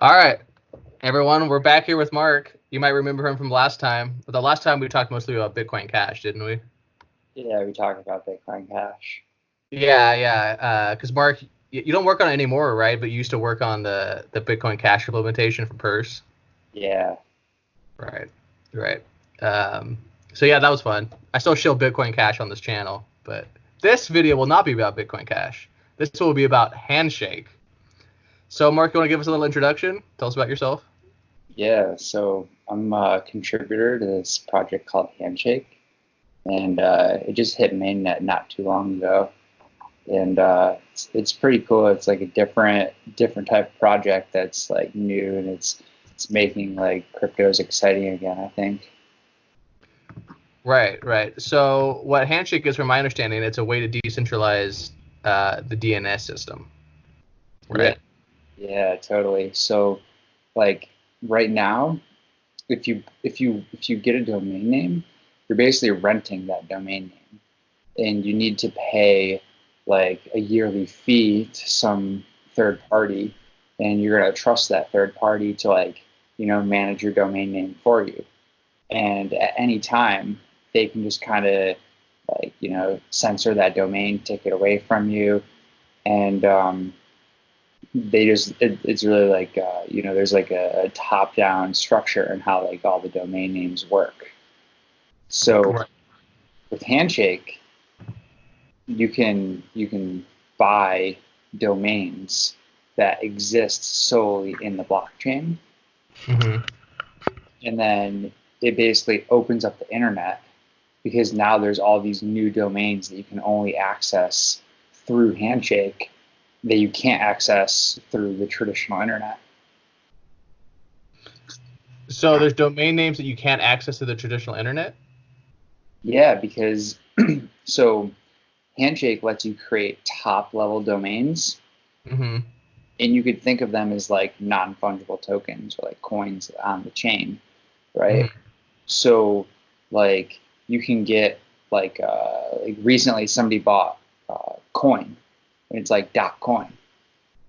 All right, everyone, we're back here with Mark. You might remember him from last time. The last time we talked mostly about Bitcoin Cash, didn't we? Yeah, we talked about Bitcoin Cash. Yeah. Because Mark, you don't work on it anymore, right? But you used to work on the Bitcoin Cash implementation for Purse. Yeah. Right. Right. Um, so yeah, that was fun. I still show Bitcoin Cash on this channel, but this video will not be about Bitcoin Cash. This will be about Handshake. So, Mark, you want to give us a little introduction? Tell us about yourself. Yeah, so I'm a contributor to this project called Handshake, and it just hit mainnet not too long ago, and it's pretty cool. It's like a different type of project that's like new, and it's making like cryptos exciting again, I think. Right. So, what Handshake is, from my understanding, it's a way to decentralize the DNS system, Yeah, right? yeah, totally. So like right now, if you get a domain name, you're basically renting that domain name, and you need to pay like a yearly fee to some third party, and you're gonna trust that third party to like manage your domain name for you. And at any time, they can just kind of like censor that domain, take it away from you, and it's really like there's like a top down structure in how like all the domain names work. So Right. with Handshake, you can buy domains that exist solely in the blockchain, hmm and then it basically opens up the internet because now there's all these new domains that you can only access through Handshake that you can't access through the traditional internet. So, there's domain names that you can't access to the traditional internet. Yeah, because so Handshake lets you create top level domains, hmm and you could think of them as like non fungible tokens or like coins on the chain, right? hmm So like you can get like recently somebody bought coin, and it's like dot coin.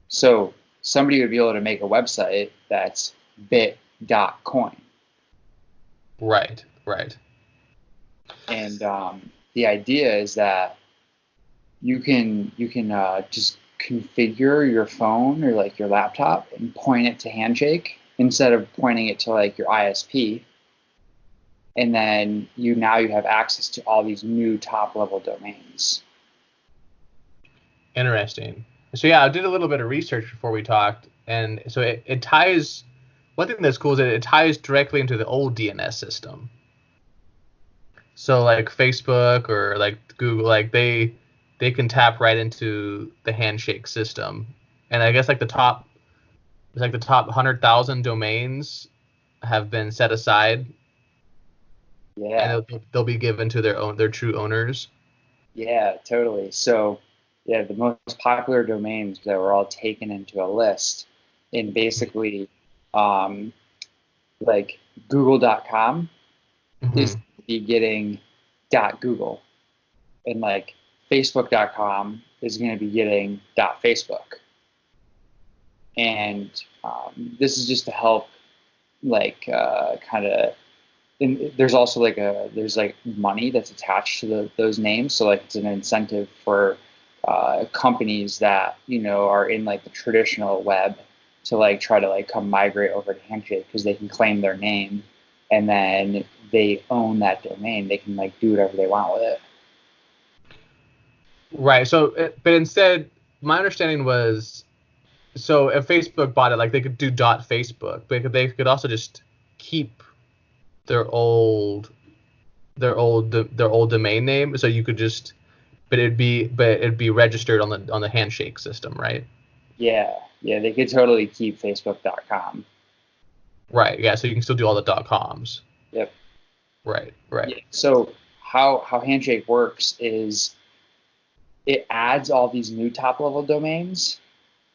So somebody would be able to make a website that's bit dot coin, Right. and the idea is that you can just configure your phone or like your laptop and point it to Handshake instead of pointing it to like your ISP, and then you have access to all these new top level domains. Interesting. So, yeah, I did a little bit of research before we talked, and so it ties. One thing that's cool is that it ties directly into the old DNS system. So like Facebook or like Google, like they can tap right into the Handshake system, and I guess like the top 100,000 domains have been set aside, and Yeah, they'll be given to their true owners. yeah, totally. So yeah, the most popular domains that were all taken into a list, and basically um, like google.com is hmm be getting .google, and like facebook.com is going to be getting .facebook, and this is just to help like kind of, and there's also like there's like money that's attached to those names, so like it's an incentive for companies that are in like the traditional web to like try to like come migrate over to Handshake because they can claim their name, and then they own that domain. They can like do whatever they want with it. Right. So, but instead, my understanding was, so if Facebook bought it, like they could do dot Facebook, but they could also just keep their old their old domain name, so you could just, but it'd be registered on the Handshake system, right? Yeah, they could totally keep facebook.com. Right. Yeah. So you can still do all the dot coms. Yep. Right. Yeah. So how Handshake works is it adds all these new top level domains,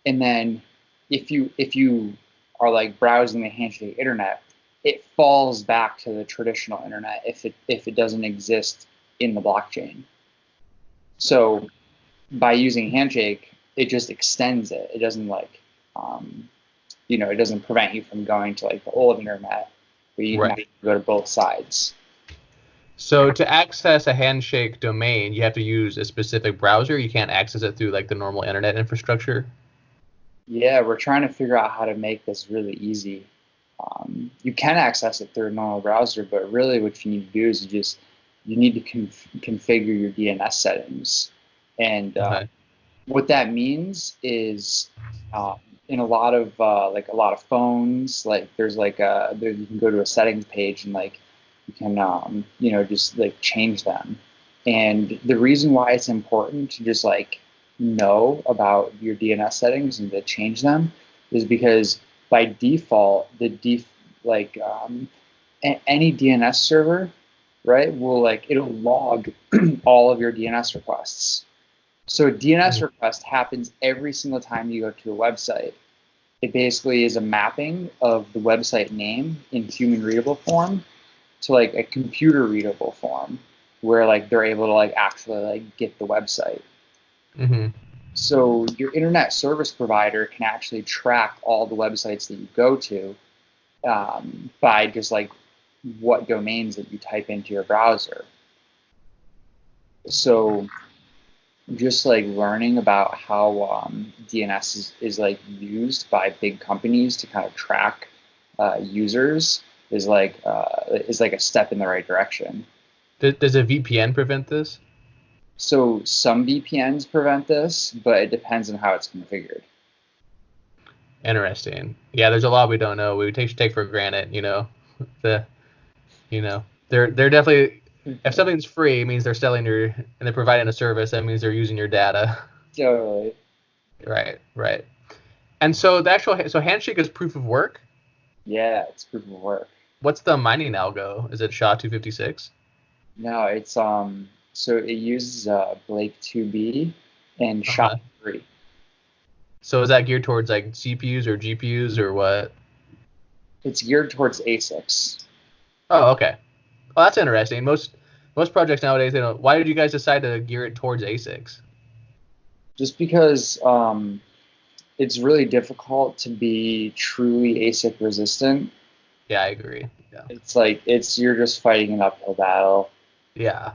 and then if you are like browsing the Handshake internet, it falls back to the traditional internet if it doesn't exist in the blockchain. So by using Handshake, it just extends it. It doesn't like um, it doesn't prevent you from going to like the old internet, but you Right. can go to both sides. So to access a Handshake domain, you have to use a specific browser. You can't access it through like the normal internet infrastructure. Yeah, we're trying to figure out how to make this really easy. You can access it through a normal browser, but really what you need to do is you need to configure your DNS settings. And Okay. what that means is uh, in a lot of phones, like you can go to a settings page and like you can just like change them. And the reason why it's important to just like know about your DNS settings and to change them is because by default like any DNS server, right, will like it'll log all of your DNS requests. So a DNS request happens every single time you go to a website. It basically is a mapping of the website name in human readable form to like a computer readable form where like they're able to like actually like get the website. Mm-hmm. So your internet service provider can actually track all the websites that you go to by just like what domains that you type into your browser. So just like learning about how DNS is like used by big companies to kind of track users is like a step in the right direction. Does a VPN prevent this? So some VPNs prevent this, but it depends on how it's configured. Interesting. Yeah, there's a lot we don't know. We take for granted, the they're definitely, if something's free, it means they're selling and they're providing a service. That means they're using your data. Totally. Right, right. And so so Handshake is proof of work. Yeah, it's proof of work. What's the mining algo? Is it SHA-256? No, it's so it uses Blake 2B and Uh-huh. SHA-3. So is that geared towards like CPUs or GPUs or what? It's geared towards ASICs. Oh, okay. Well, that's interesting. Most projects nowadays, they don't. Why did you guys decide to gear it towards ASICs? Just because it's really difficult to be truly ASIC resistant. Yeah, I agree. Yeah. It's like you're just fighting an uphill battle. Yeah.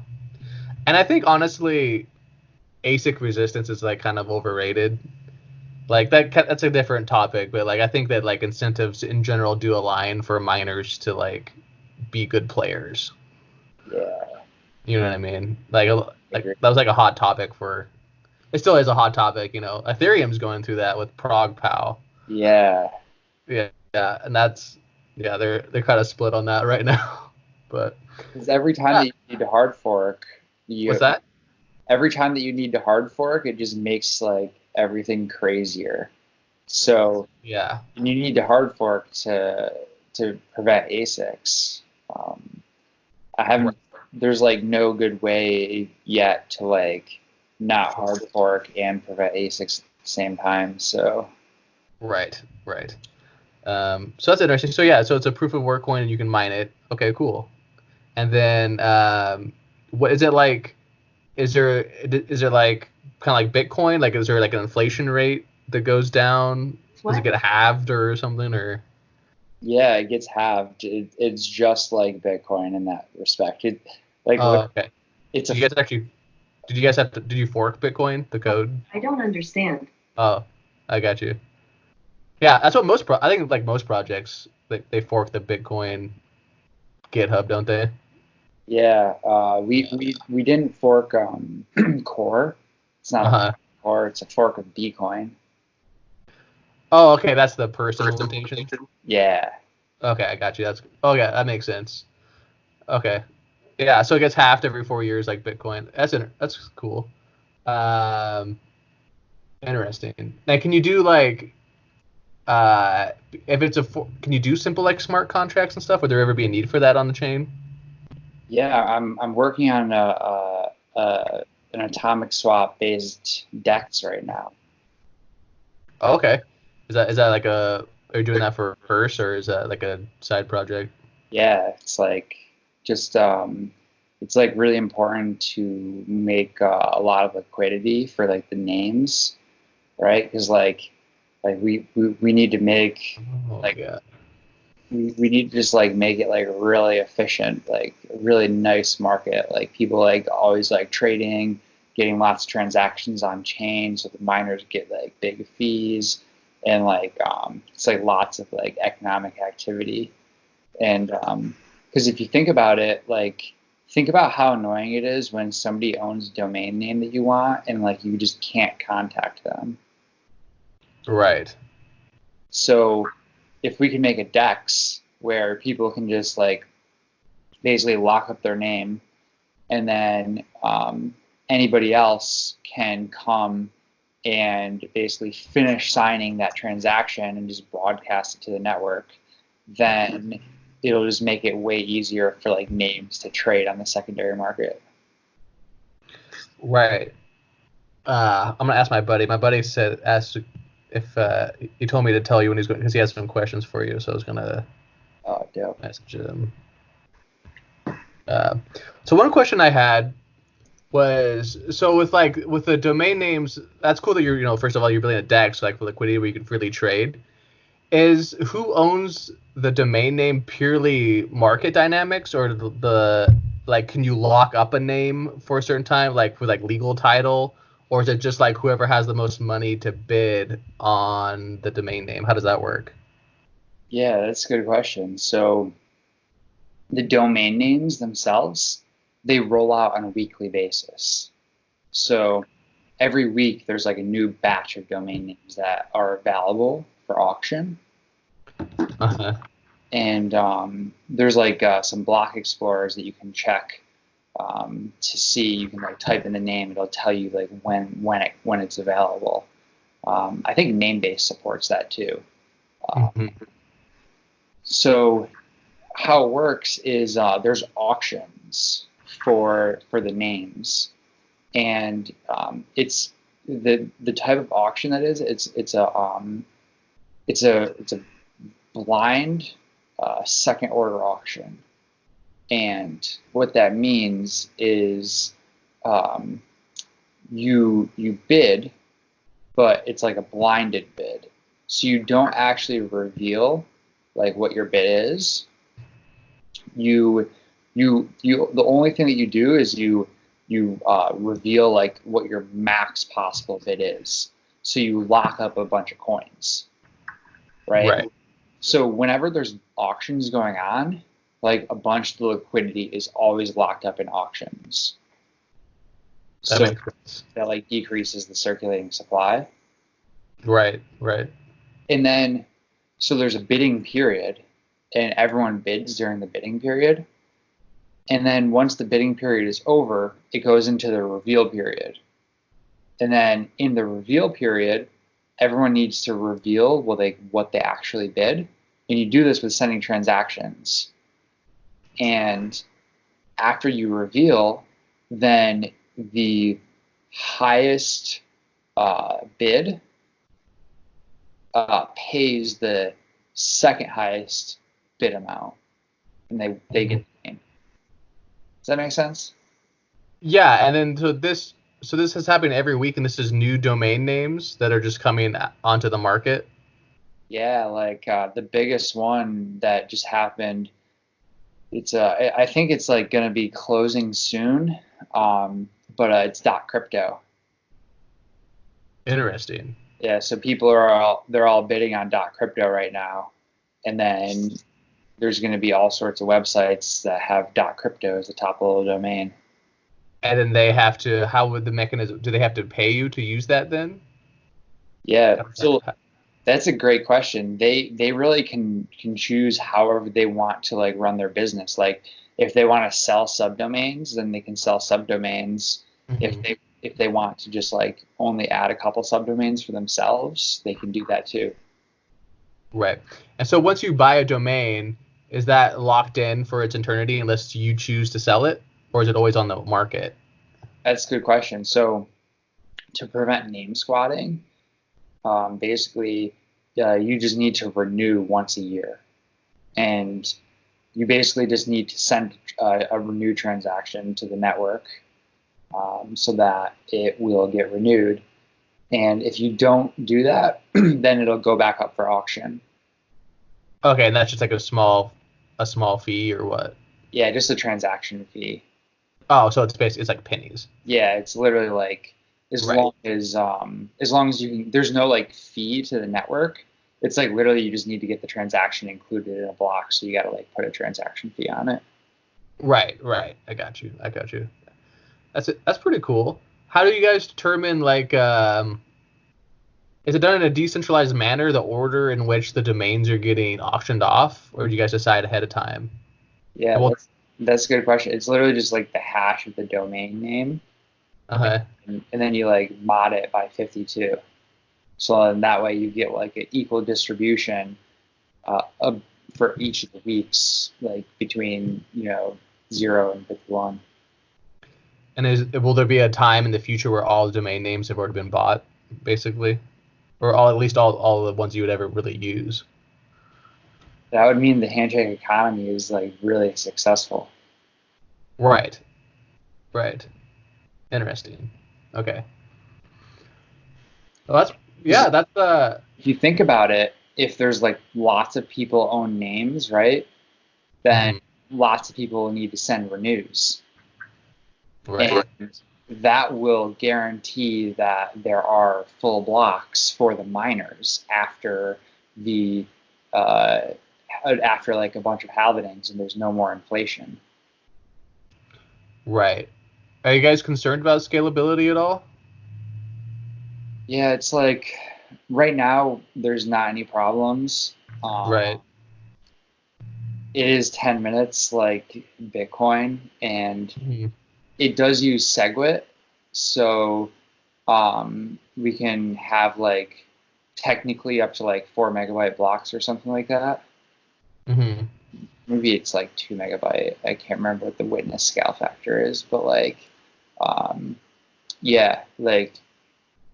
And I think honestly, ASIC resistance is like kind of overrated. Like that's a different topic, but like I think that like incentives in general do align for miners to like be good players. Yeah, You know what I mean? Like I agree. that was like a hot topic for. It still is a hot topic. Ethereum's going through that with Prog Pow. Yeah, Yeah, yeah, and they're kind of split on that right now. But because every time yeah. that you need to hard fork, What's that? every time that you need to hard fork, it just makes like everything crazier. So Yeah. you need to hard fork to prevent ASICs. I haven't. There's like no good way yet to like not hard fork and prevent ASICs at the same time. So Right. Right. So that's interesting. So yeah, so it's a proof of work coin and you can mine it. Okay, cool. And then what is it like? Is there like kind of like Bitcoin? Like is there like an inflation rate that goes down? Does it get halved or something or? yeah, it gets halved. It's just like Bitcoin in that respect. Like Oh, okay. it's Did a you guys actually? Did you fork Bitcoin, the code? I don't understand. Oh, I got you. Yeah, that's what I think like most projects they fork the Bitcoin GitHub, don't they? yeah. We didn't fork Core. It's not Uh-huh. a Core. It's a fork of Bcoin. Oh, okay, that's the first implementation. Yeah. Okay, I got you. Yeah, that makes sense. Okay. Yeah, so it gets halved every 4 years like Bitcoin. That's cool. Um, Interesting. Now, can you do like if can you do simple like smart contracts and stuff? Would there ever be a need for that on the chain? Yeah. I'm working on an atomic swap based DEX right now. Oh, okay. Is that like are you doing that for Hearse or is that like a side project? Yeah. It's like just it's like really important to make a lot of liquidity for like the names, right? Because like Like we need to make Oh, like yeah. we need to just like make it like really efficient, like a really nice market. Like people like always like trading, getting lots of transactions on chain, so the miners get like big fees, and like it's like lots of like economic activity. And because if you think about it, like think about how annoying it is when somebody owns a domain name that you want and like you just can't contact them. Right. So if we can make a DEX where people can just like basically lock up their name, and then anybody else can come and basically finish signing that transaction and just broadcast it to the network, then it'll just make it way easier for like names to trade on the secondary market. Right. I'm gonna ask my buddy. My buddy asked if he told me to tell you when he's going because he has some questions for you. So I was gonna Oh, dope. message him. So one question I had was so with the domain names, that's cool that you're first of all you're building a DEX like for liquidity where you can freely trade. Is who owns the domain name purely market dynamics or the like can you lock up a name for a certain time like with like legal title, or is it just like whoever has the most money to bid on the domain name? How does that work? Yeah, that's a good question. So the domain names themselves, they roll out on a weekly basis. So every week there's like a new batch of domain names that are available for auction. Uh-huh. And there's like some block explorers that you can check to see. You can like type in the name; it'll tell you like when it's available. I think Namebase supports that too. Mm-hmm. So how it works is there's auctions for the names, and it's the type of auction that is. It's a blind second order auction. And what that means is um, you bid, but it's like a blinded bid. So you don't actually reveal like what your bid is. You the only thing that you do is you reveal like what your max possible bid is. So you lock up a bunch of coins, right? Right. So whenever there's auctions going on, like a bunch of the liquidity is always locked up in auctions. That So makes sense. that like decreases the circulating supply. Right. Right. And then so there's a bidding period and everyone bids during the bidding period. And then once the bidding period is over, it goes into the reveal period. And then in the reveal period, everyone needs to reveal what they actually bid. And you do this with sending transactions. And after you reveal, then the highest bid pays the second highest bid amount, and they get the game. Does that make sense? Yeah, and then so this has happened every week, and this is new domain names that are just coming onto the market. Yeah, like the biggest one that just happened. It's I think it's like gonna be closing soon, but it's .crypto. Interesting. Yeah, so people are they're all bidding on .crypto right now, and then there's going to be all sorts of websites that have .crypto as the top level domain. And then they have to. How would the mechanism? Do they have to pay you to use that then? Yeah, so that's a great question. They really can choose however they want to like run their business. Like if they want to sell subdomains, then they can sell subdomains. Mm-hmm. If they want to just like only add a couple subdomains for themselves, they can do that too. Right. And so once you buy a domain, is that locked in for its eternity unless you choose to sell it, or is it always on the market? That's a good question. So to prevent name squatting, basically you just need to renew once a year, and you basically just need to send a renew transaction to the network so that it will get renewed. And if you don't do that, then it'll go back up for auction. Okay, and that's just like a small fee or what? Yeah, just a transaction fee. Oh, so it's basically it's like pennies. Yeah, it's literally like Right. as long as you can, there's no like fee to the network. It's like literally you just need to get the transaction included in a block, so you got to like put a transaction fee on it. Right, right. I got you. I got you. That's it. That's pretty cool. How do you guys determine like is it done in a decentralized manner, the order in which the domains are getting auctioned off, or do you guys decide ahead of time? Yeah, Well, that's a good question. It's literally just like the hash of the domain name, uh-huh. and then you like mod it by 52. So then that way you get like an equal distribution for each of the weeks, like between 0 and 51. And will there be a time in the future where all the domain names have already been bought, basically, or all at least all the ones you would ever really use? That would mean the handshake economy is like really successful. Right, right. Interesting. Okay. Well, that's yeah. That's If you think about it, if there's like lots of people own names, right? Then mhm, lots of people need to send renews. right. And that will guarantee that there are full blocks for the miners the uh, after like a bunch of halvenings and there's no more inflation. Right. Are you guys concerned about scalability at all? Yeah, it's like right now there's not any problems. Right. It is 10 minutes like Bitcoin, and Mhm. it does use SegWit, so we can have like technically up to like 4 megabyte blocks or something like that. Mhm. Maybe it's like 2 megabyte. I can't remember what the witness scale factor is, but like, um, yeah, like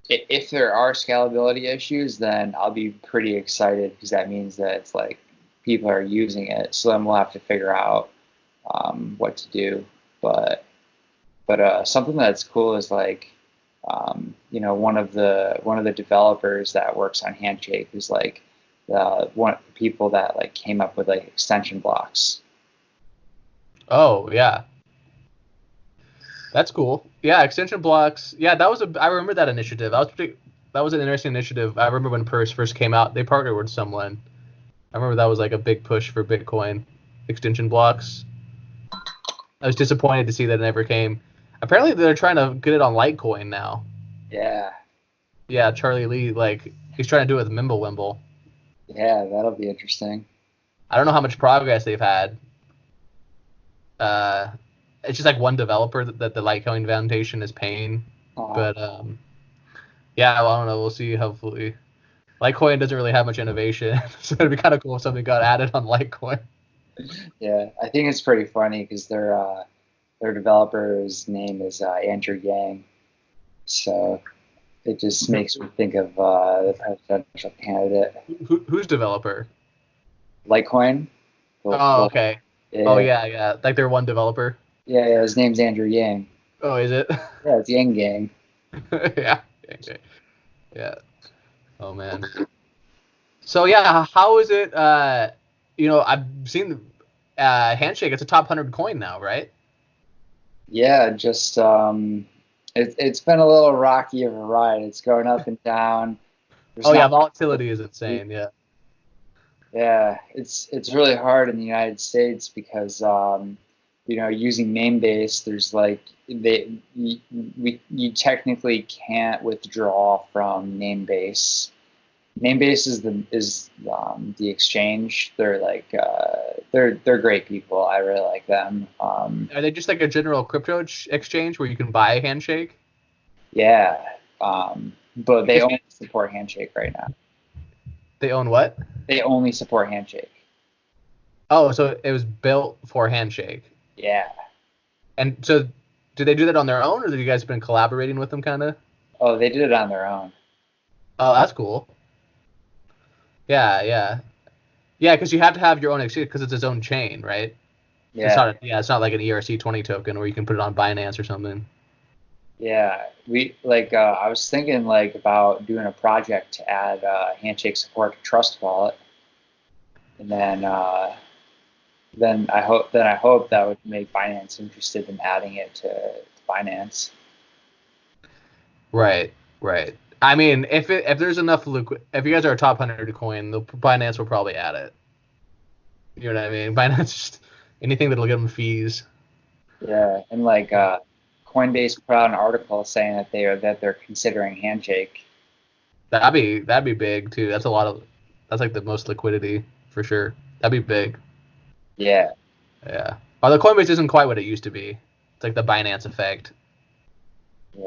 if there are scalability issues, then I'll be pretty excited because that means that it's like people are using it. So then we'll have to figure out what to do. But something that's cool is like one of the developers that works on Handshake is like one of the people that like came up with like extension blocks. Oh yeah, that's cool. Yeah, extension blocks. Yeah, that was a. I remember that initiative. That was an interesting initiative. I remember when Purse first came out. They partnered with someone. I remember that was like a big push for Bitcoin extension blocks. I was disappointed to see that it never came. Apparently, they're trying to get it on Litecoin now. Yeah, Yeah, Charlie Lee, like he's trying to do it with Mimblewimble. yeah, that'll be interesting. I don't know how much progress they've had. Uh, it's just like one developer that the Litecoin Foundation is paying, Uh, but yeah, well, I don't know. We'll see. Hopefully, Litecoin doesn't really have much innovation, so it'd be kind of cool if something got added on Litecoin. yeah, I think it's pretty funny because their developer's name is Andrew Yang, so it just makes me think of the presidential candidate. Who's developer? Litecoin. Oh, okay. Oh Yeah, yeah, yeah. Like they're one developer. yeah, yeah, his name's Andrew Yang. Oh, is it? Yeah, it's Yang Gang. Yeah. Okay. Yeah. Oh man. So yeah, how is it? I've seen Handshake. It's a top 100 coin now, right? Yeah, just it's been a little rocky of a ride. It's going up and down. There's Oh yeah, not, volatility is insane. Yeah. yeah, it's really hard in the United States because using Namebase, there's like you technically can't withdraw from Namebase. Namebase is the exchange. They're like they're great people. I really like them. Are they just like a general crypto exchange where you can buy a Handshake? Yeah, but they Because only support Handshake right now. they own what? They only support Handshake. Oh, so it was built for Handshake. Yeah. And so, did they do that on their own, or have you guys been collaborating with them, kind of? Oh, they did it on their own. Oh, that's cool. Yeah, yeah, yeah. Because you have to have your own exchange because it's its own chain, right? Yeah. It's not like an ERC20 token where you can put it on Binance or something. Yeah, we like I was thinking like about doing a project to add handshake support to Trust Wallet, and then I hope that would make Binance interested in adding it to Binance. Right, right. I mean, if there's enough liquid, if you guys are a top 100 coin, the Binance will probably add it. You know what I mean? Binance just anything that'll give them fees. Yeah, and like Coinbase put out an article saying that they're considering Handshake. That'd be big too. That's like the most liquidity for sure. That'd be big. Yeah, Yeah. Although Coinbase isn't quite what it used to be. It's like the Binance effect.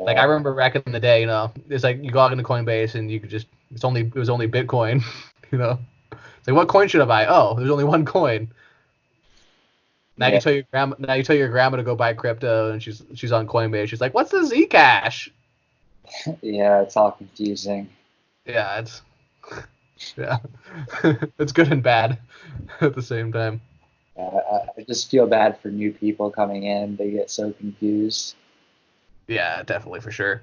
Like I yeah, remember back in the day, it's like you log into Coinbase and you could just it was only Bitcoin, you know. It's like what coin should I buy? Oh, there's only one coin. yeah, Now you tell your grandma to go buy crypto and she's on Coinbase. She's like, "What's the Zcash?" yeah. It's all confusing. Yeah, yeah. It's good and bad at the same time. I just feel bad for new people coming in. They get so confused. Yeah, definitely for sure.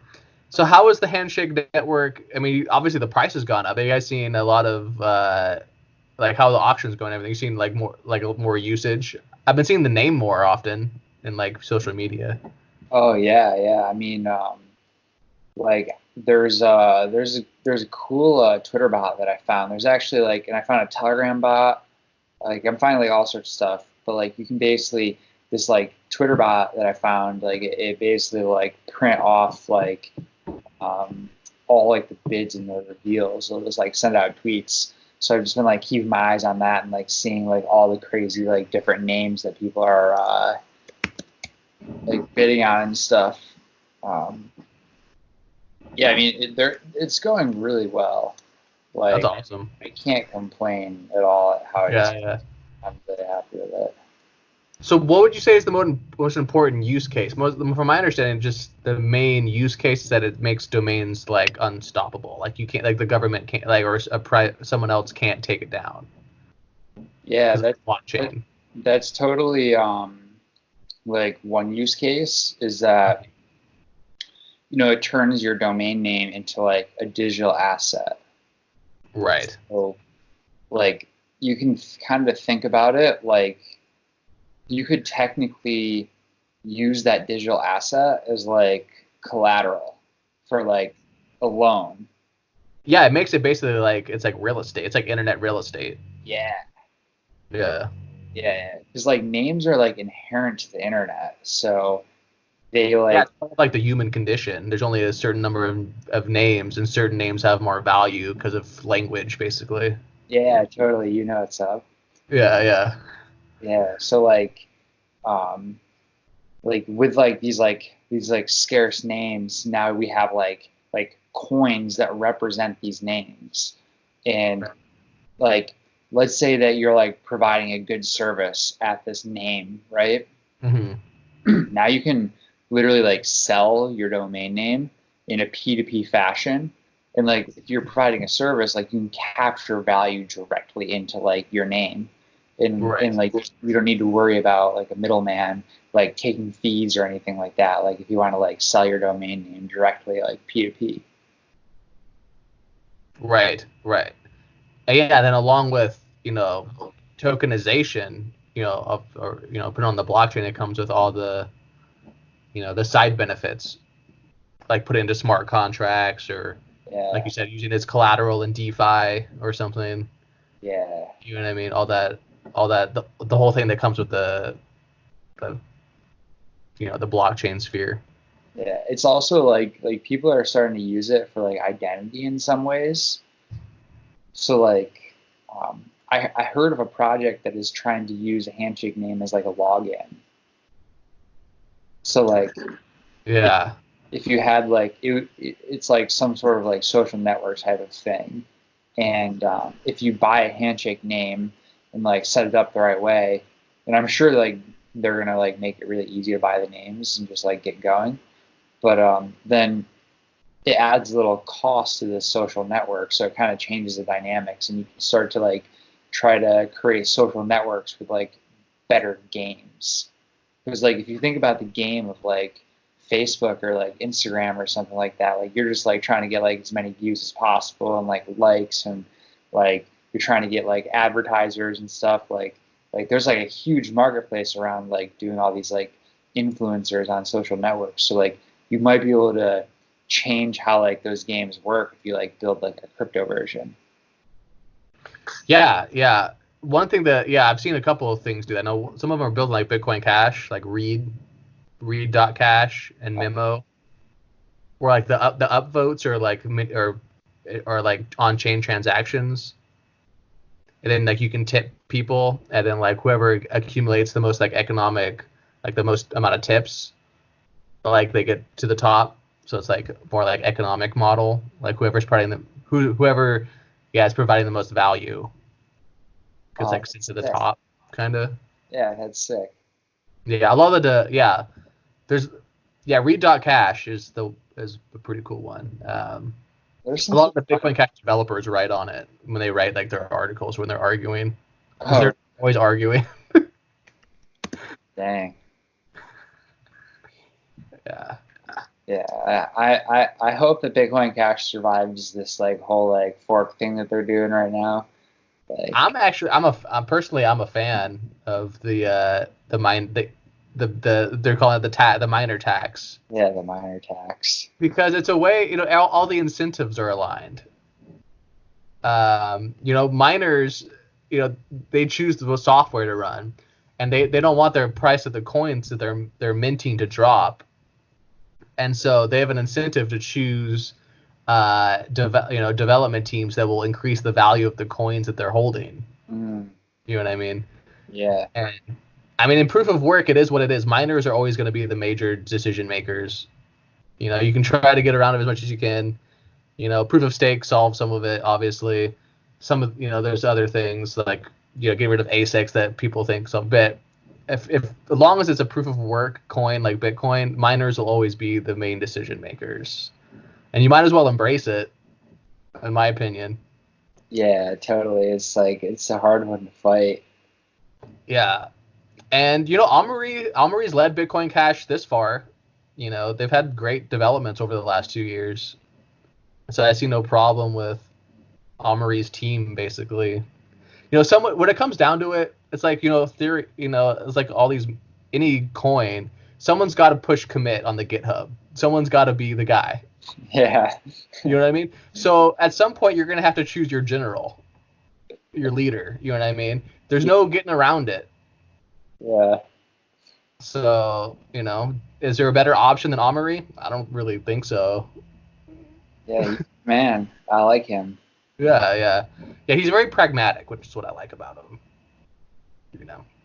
So how is the Handshake network? I mean, obviously the price has gone up. Have you guys seen a lot of like how the auctions going and everything? You seen more usage? I've been seeing the name more often in like social media. Oh yeah, yeah. I mean, like there's a cool Twitter bot that I found. There's actually like, and I found a Telegram bot. Like I'm finding like all sorts of stuff, but like you can basically this like Twitter bot that I found, like it basically like print off like um, all like the bids and the reveals. It'll just like send out tweets. So I've just been like keeping my eyes on that and like seeing like all the crazy like different names that people are like bidding on and stuff. Um, yeah, I mean it's going really well. That's Like awesome. I can't complain at all at how it's. Yeah, yeah. I'm really happy with it. So what would you say is the most important use case? From my understanding, just the main use case is that it makes domains like unstoppable. Like you can't, like the government can't, like or someone else can't take it down Yeah, because of the that blockchain. that's totally like one use case is that it turns your domain name into like a digital asset. Right. So like you can kind of think about it like you could technically use that digital asset as like collateral for like a loan. Yeah, it makes it basically like it's like real estate. It's like internet real estate. Yeah, Yeah. yeah, because like names are like inherent to the internet, so they Yeah, like it's kind of like the human condition. There's only a certain number of names, and certain names have more value because of language, basically. yeah, totally, what's up. Yeah, yeah. Yeah, so um with like these like scarce names, now we have like coins that represent these names. And like let's say that you're like providing a good service at this name, right? Hmm. Now you can literally like sell your domain name in a P2P fashion. And like if you're providing a service, like you can capture value directly into like your name. And Right. like you don't need to worry about like a middleman like taking fees or anything like that. Like if you want to like sell your domain name directly like P2P. Right. Right. And yeah, then along with tokenization, put on the blockchain, it comes with all the side benefits, like put it into smart contracts or like Yeah, you said, using it as collateral in DeFi or something. yeah, You know what I mean? All that, the whole thing that comes with the the blockchain sphere. yeah. It's also like people are starting to use it for like identity in some ways. So like, I heard of a project that is trying to use a handshake name as like a login. So like, if, Yeah. if you had like it's like some sort of like social network type of thing, and if you buy a handshake name and like set it up the right way, and I'm sure like they're gonna like make it really easy to buy the names and just like get going. But then it adds a little cost to this social network, so it kind of changes the dynamics, and you can start to like try to create social networks with like better games. Because like if you think about the game of like Facebook or like Instagram or something like that. Like you're just like trying to get like as many views as possible and like likes, and like you're trying to get like advertisers and stuff. Like there's like a huge marketplace around like doing all these like influencers on social networks. So like you might be able to change how like those games work if you like build like a crypto version. Yeah. One thing that I've seen a couple of things do that. I know some of them are building like Bitcoin Cash, like Read.cash and Memo, where like the upvotes are like or like on-chain transactions, and then like you can tip people, and then like whoever accumulates the most like economic, like the most amount of tips, like they get to the top. So it's like more like economic model, like whoever's providing whoever is providing the most value, because like sits at the top, kind of. Yeah, that's sick. Yeah, a lot of there's Read.cash is a pretty cool one. A lot of the Bitcoin Cash developers write on it when they write like their articles when they're arguing, because they're always arguing. Dang. Yeah. Yeah, I hope that Bitcoin Cash survives this like whole like fork thing that they're doing right now. Like, I'm a fan of the they're calling it the miner tax. Yeah, the miner tax. Because it's a way, all the incentives are aligned. Miners, they choose the software to run, and they don't want their price of the coins that they're minting to drop. And so they have an incentive to choose development teams that will increase the value of the coins that they're holding. You know what I mean? Yeah. And I mean, in proof of work, it is what it is. Miners are always going to be the major decision makers. You can try to get around it as much as you can. Proof of stake solves some of it, obviously. Some of, there's other things like, get rid of ASICs that people think so. But if as long as it's a proof of work coin like Bitcoin, miners will always be the main decision makers. And you might as well embrace it, in my opinion. Yeah, totally. It's like, it's a hard one to fight. Yeah. And, Omari's led Bitcoin Cash this far. They've had great developments over the last 2 years. So I see no problem with Omari's team, basically. When it comes down to it, it's like, theory, it's like any coin, someone's got to push commit on the GitHub. Someone's got to be the guy. Yeah. You know what I mean? So at some point, you're going to have to choose your general, your leader. You know what I mean? There's no getting around it. Yeah. So, is there a better option than Omari? I don't really think so. Yeah, man, I like him. Yeah, he's very pragmatic, which is what I like about him.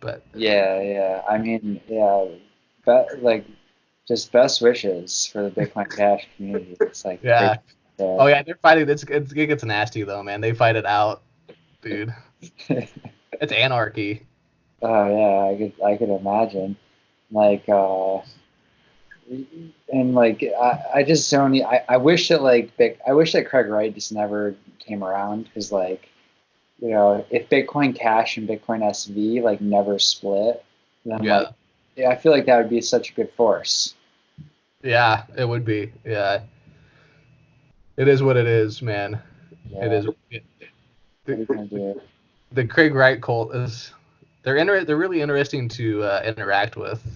But yeah. I mean, yeah, just best wishes for the Bitcoin Cash community. It's like, yeah. Oh yeah, they're fighting. It gets nasty though, man. They fight it out, dude. It's anarchy. Oh yeah, I could imagine. Like, and like I just don't. I wish that I wish that Craig Wright just never came around, because like, if Bitcoin Cash and Bitcoin SV like never split, then I feel like that would be such a good force. Yeah, it would be. Yeah, it is what it is, man. Yeah. It is. What are you gonna do? The Craig Wright cult is. They're really interesting to interact with.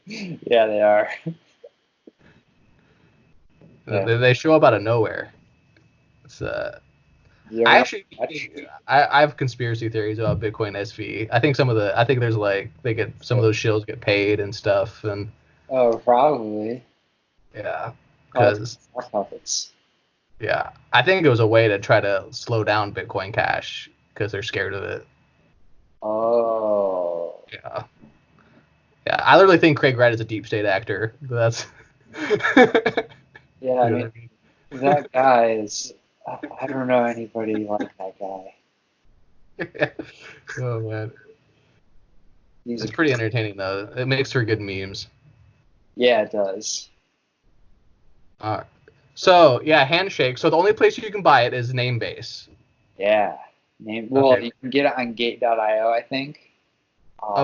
Yeah, they are. They show up out of nowhere. It's I have conspiracy theories about Bitcoin SV. I think some of those shills get paid and stuff, and probably. Yeah, because puppets. Yeah, I think it was a way to try to slow down Bitcoin Cash because they're scared of it. Oh. Yeah. Yeah, I literally think Craig Wright is a deep state actor. That's. Yeah, I mean, that guy is. I don't know anybody like that guy. Oh man. It's pretty entertaining though. It makes for good memes. Yeah, it does. All right. So yeah, Handshake. So the only place you can buy it is Namebase. Yeah. Well, you can get it on Gate.io, I think.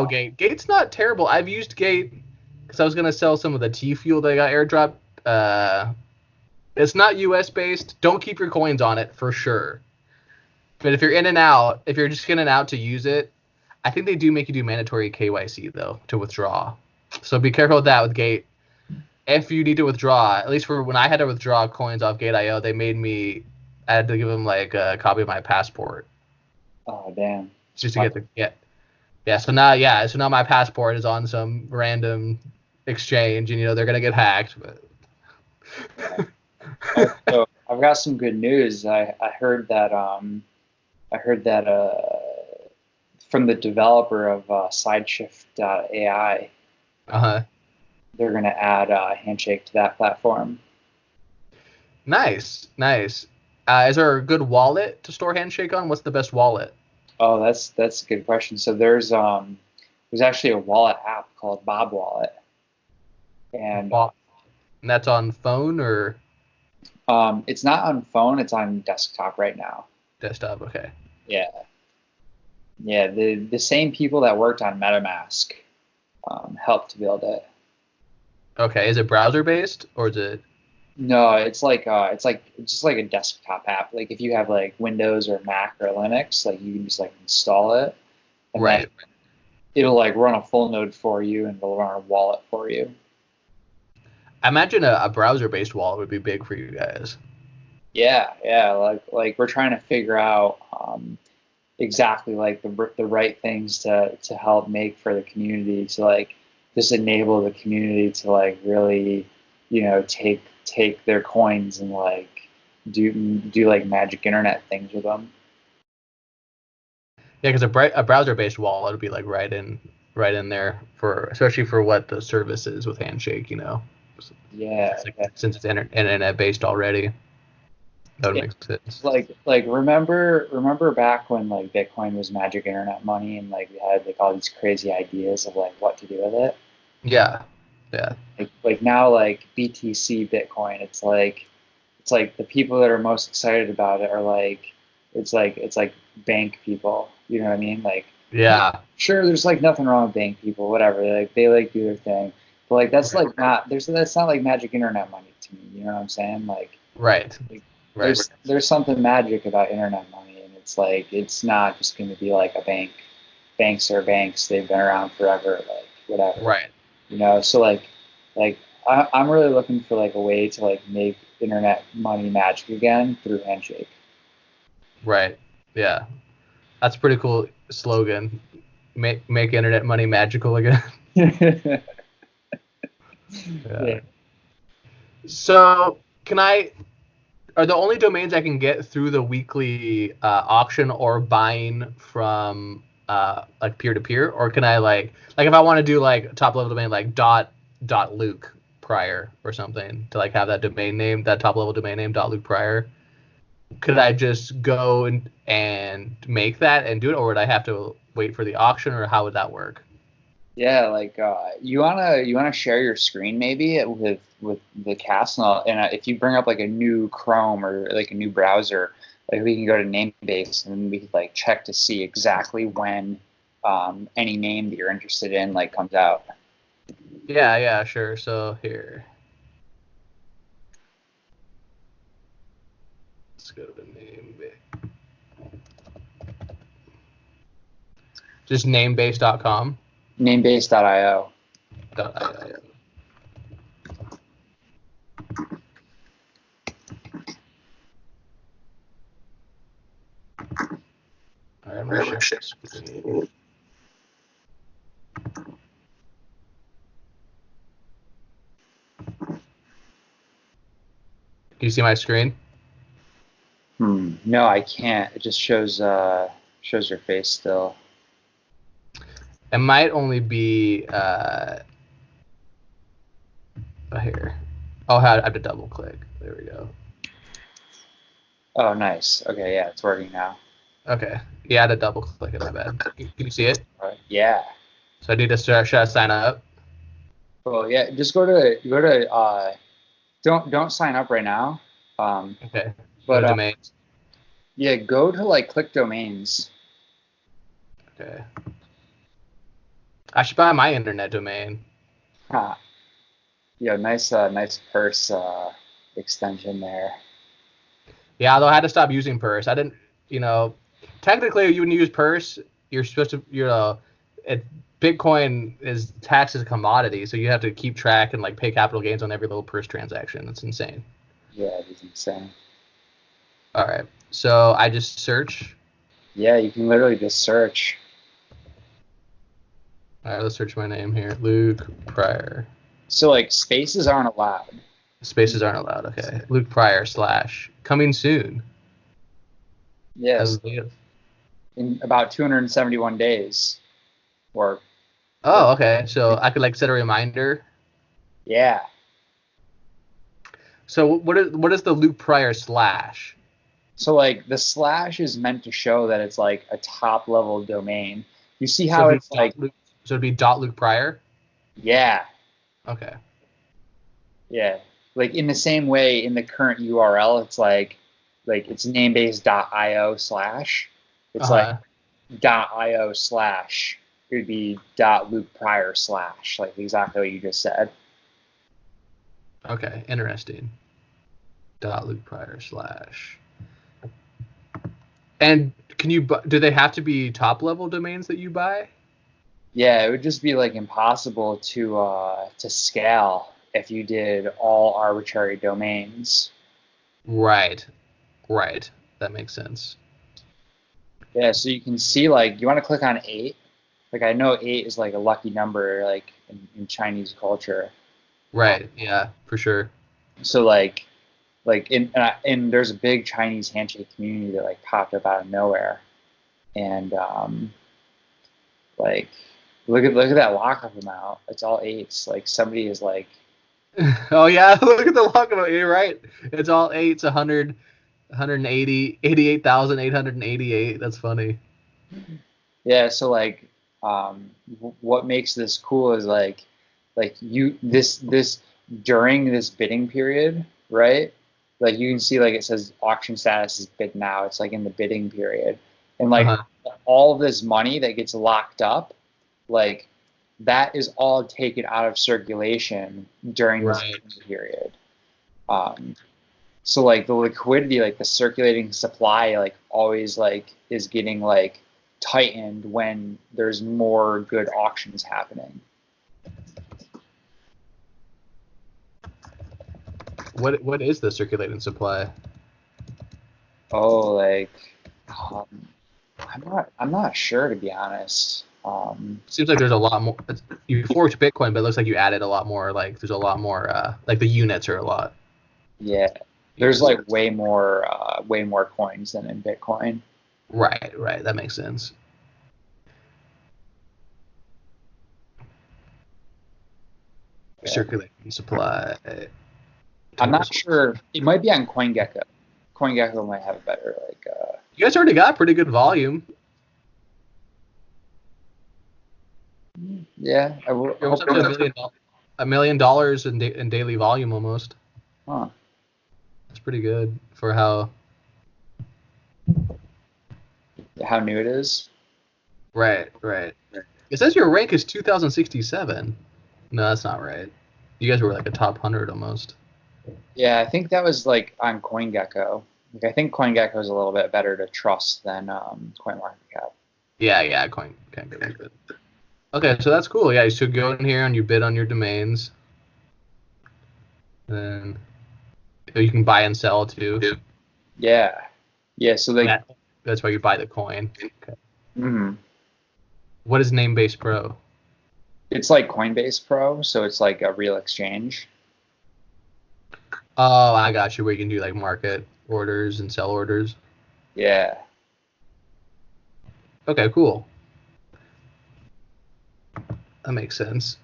Gate. Gate's not terrible. I've used Gate because I was gonna sell some of the T fuel that I got airdrop. It's not U.S. based. Don't keep your coins on it for sure. But if you're in and out, if you're just in and out to use it, I think they do make you do mandatory KYC though to withdraw. So be careful with that with Gate. If you need to withdraw, at least for when I had to withdraw coins off Gate.io, they made me. I had to give them like a copy of my passport. Oh damn. Just to get the yeah. So now my passport is on some random exchange, and they're gonna get hacked. But So I've got some good news. I heard that from the developer of SideShift.ai, they're gonna add Handshake to that platform. Nice. Is there a good wallet to store Handshake on? What's the best wallet? Oh, that's a good question. So there's actually a wallet app called Bob Wallet, and that's on phone or? It's not on phone. It's on desktop right now. Desktop, okay. Yeah. The same people that worked on MetaMask helped to build it. Okay, is it browser based or is it? No, it's just like a desktop app. Like if you have like Windows or Mac or Linux, like you can just like install it, and right. It'll like run a full node for you, and it'll run a wallet for you. I imagine a browser based wallet would be big for you guys. Yeah. Like we're trying to figure out exactly like the right things to help make for the community to like just enable the community to like really take their coins and like do like magic internet things with them. Yeah, because a browser based wallet would be like right in there for especially for what the service is with Handshake. Yeah, since it's internet based already. That would make sense. Like remember back when like Bitcoin was magic internet money and like we had like all these crazy ideas of like what to do with it. Yeah. Like now like BTC Bitcoin, it's like the people that are most excited about it are like it's like bank people. You know what I mean? Like yeah. Sure, there's like nothing wrong with bank people, whatever. They like do their thing. But like that's like not that's not like magic internet money to me. You know what I'm saying? Like right. There's something magic about internet money, and it's like it's not just going to be like a bank. Banks are banks; they've been around forever. Like whatever. Right. So like I'm really looking for like a way to like make internet money magic again through Handshake. Right. Yeah. That's a pretty cool slogan. Make internet money magical again. Yeah. So are the only domains I can get through the weekly auction or buying from like peer to peer, or can I like if I want to do like top level domain like dot Luke Pryor or something to like have that domain name, that top level domain name dot Luke Pryor, could I just go and make that and do it, or would I have to wait for the auction, or how would that work? Yeah, like you wanna share your screen maybe with the cast, and if you bring up like a new Chrome or like a new browser, like we can go to Namebase and we can like check to see exactly when any name that you're interested in like comes out. Yeah, sure. So here, let's go to Namebase. Just namebase.com. Namebase.io. .io. All right, I'm gonna share screen. Can you see my screen? No, I can't. It just shows your face still. It might only be here. I have to double click. There we go. Oh, nice. Okay, yeah, it's working now. Okay. Yeah, I had to double click it. My bad. Can you see it? Yeah. So I need to should I sign up? Well, yeah. Just go to. Don't sign up right now. Okay. But domains. Yeah, go to like click domains. Okay. I should buy my internet domain. Huh. Yeah, nice purse extension there. Yeah, although I had to stop using purse. I didn't, you know, technically when you use purse, you're supposed to, it, Bitcoin is taxed as a commodity, so you have to keep track and like pay capital gains on every little purse transaction. That's insane. Yeah, it is insane. All right, so I just search. Yeah, you can literally just search. All right, let's search my name here, Luke Pryor. So like spaces aren't allowed. Spaces aren't allowed. Okay, Luke Pryor / coming soon. Yes, in about 271 days. Or Oh, okay. So I could like set a reminder. yeah. So what is the Luke Pryor /? So like the slash is meant to show that it's like a top level domain. You see So how it's like so it'd be dot Luke Pryor. yeah, Okay. yeah. Like in the same way in the current URL, it's like it's namebase.io slash. It's like Uh-huh. .io slash. It would be .Luke Pryor slash, like exactly what you just said. Okay. Interesting. Dot Luke Pryor /. And do they have to be top level domains that you buy? Yeah, it would just be like impossible to scale if you did all arbitrary domains. Right. Right. That makes sense. Yeah, so you can see like you want to click on 8. Like I know 8 is like a lucky number like in Chinese culture. Right. Yeah, for sure. So like in there's a big Chinese handshake community that like popped up out of nowhere, and like look at that lockup amount. It's all 8s. Like somebody is like Oh yeah, look at the lockup. You're right. It's all 8s, 100, 180, 88,888. That's funny. yeah. So like what makes this cool is like you this during this bidding period, right? Like you can see like it says auction status is bid now. It's like in the bidding period, and like Uh-huh. all of this money that gets locked up, like that is all taken out of circulation during this Right. bidding period. Um, so like the liquidity, like the circulating supply, like always like is getting like tightened when there's more good auctions happening. What is the circulating supply? Oh, like um, I'm not sure to be honest. Seems like there's a lot more. You forked Bitcoin, but it looks like you added a lot more. Like there's a lot more. Like the units are a lot. Yeah, there's like way more coins than in Bitcoin. Right. Right. That makes sense. Yeah. Circulating supply. I'm not sure. It might be on CoinGecko. CoinGecko might have a better like. You guys already got pretty good volume. Yeah, I You're almost up to $1 million in daily volume almost. Huh. That's pretty good for how. How new it is. Right. Right. It says your rank is 2067. No, that's not right. You guys were like a top 100 almost. Yeah, I think that was like on CoinGecko. Like I think CoinGecko is a little bit better to trust than CoinMarketCap. Yeah. Coin can't go good. Okay, so that's cool. Yeah, you should go in here and you bid on your domains. Then you can buy and sell too. Yeah, yeah. So like, That's why you buy the coin. Okay. mhm. What is Namebase Pro? It's like Coinbase Pro, so it's like a real exchange. Oh, I got you. Where you can do like market orders and sell orders. Yeah, Okay, cool. That makes sense.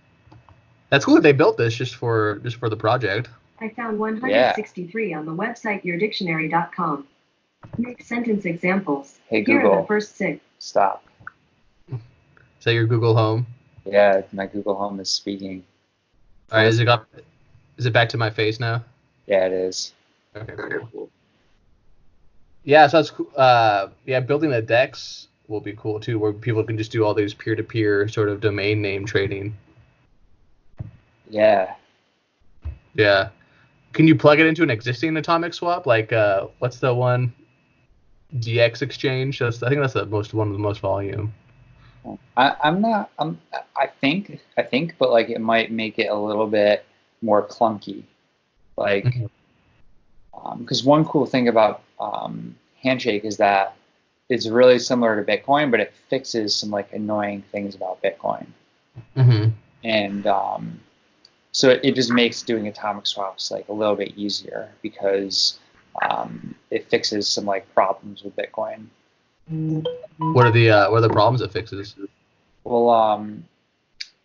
That's cool that they built this just for the project. I found 163 on the website yourdictionary.com. Make sentence examples. Hey Here are Google, the first 6. stop. Is that your Google Home? Yeah, my Google Home is speaking. All right, is it back to my face now? Yeah, it is. Okay, cool. Yeah, so that's cool. Yeah, building a DEX will be cool too, where people can just do all these peer-to-peer sort of domain name trading. Yeah. Yeah. Can you plug it into an existing atomic swap? Like, what's the one? DX exchange. I think that's one of the most volume. I'm not. I think, but like it might make it a little bit more clunky. Like, because one cool thing about Handshake is that it's really similar to Bitcoin, but it fixes some like annoying things about Bitcoin. And so it just makes doing atomic swaps like a little bit easier because it fixes some like problems with Bitcoin. What are the problems it fixes? Well,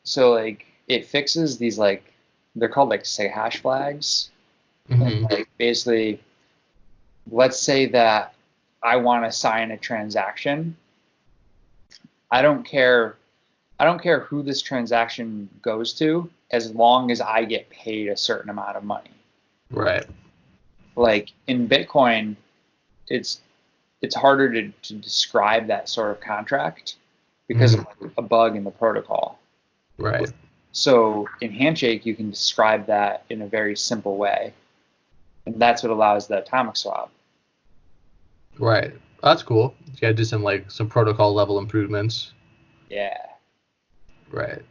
so like it fixes these like they're called like say hash flags. And, like basically, let's say that I want to sign a transaction. I don't care who this transaction goes to as long as I get paid a certain amount of money. Right. Like in Bitcoin, it's harder to describe that sort of contract because of a bug in the protocol. Right. So in Handshake, you can describe that in a very simple way. And that's what allows the atomic swap. Right. Oh, that's cool. You gotta do some protocol level improvements. Yeah. Right.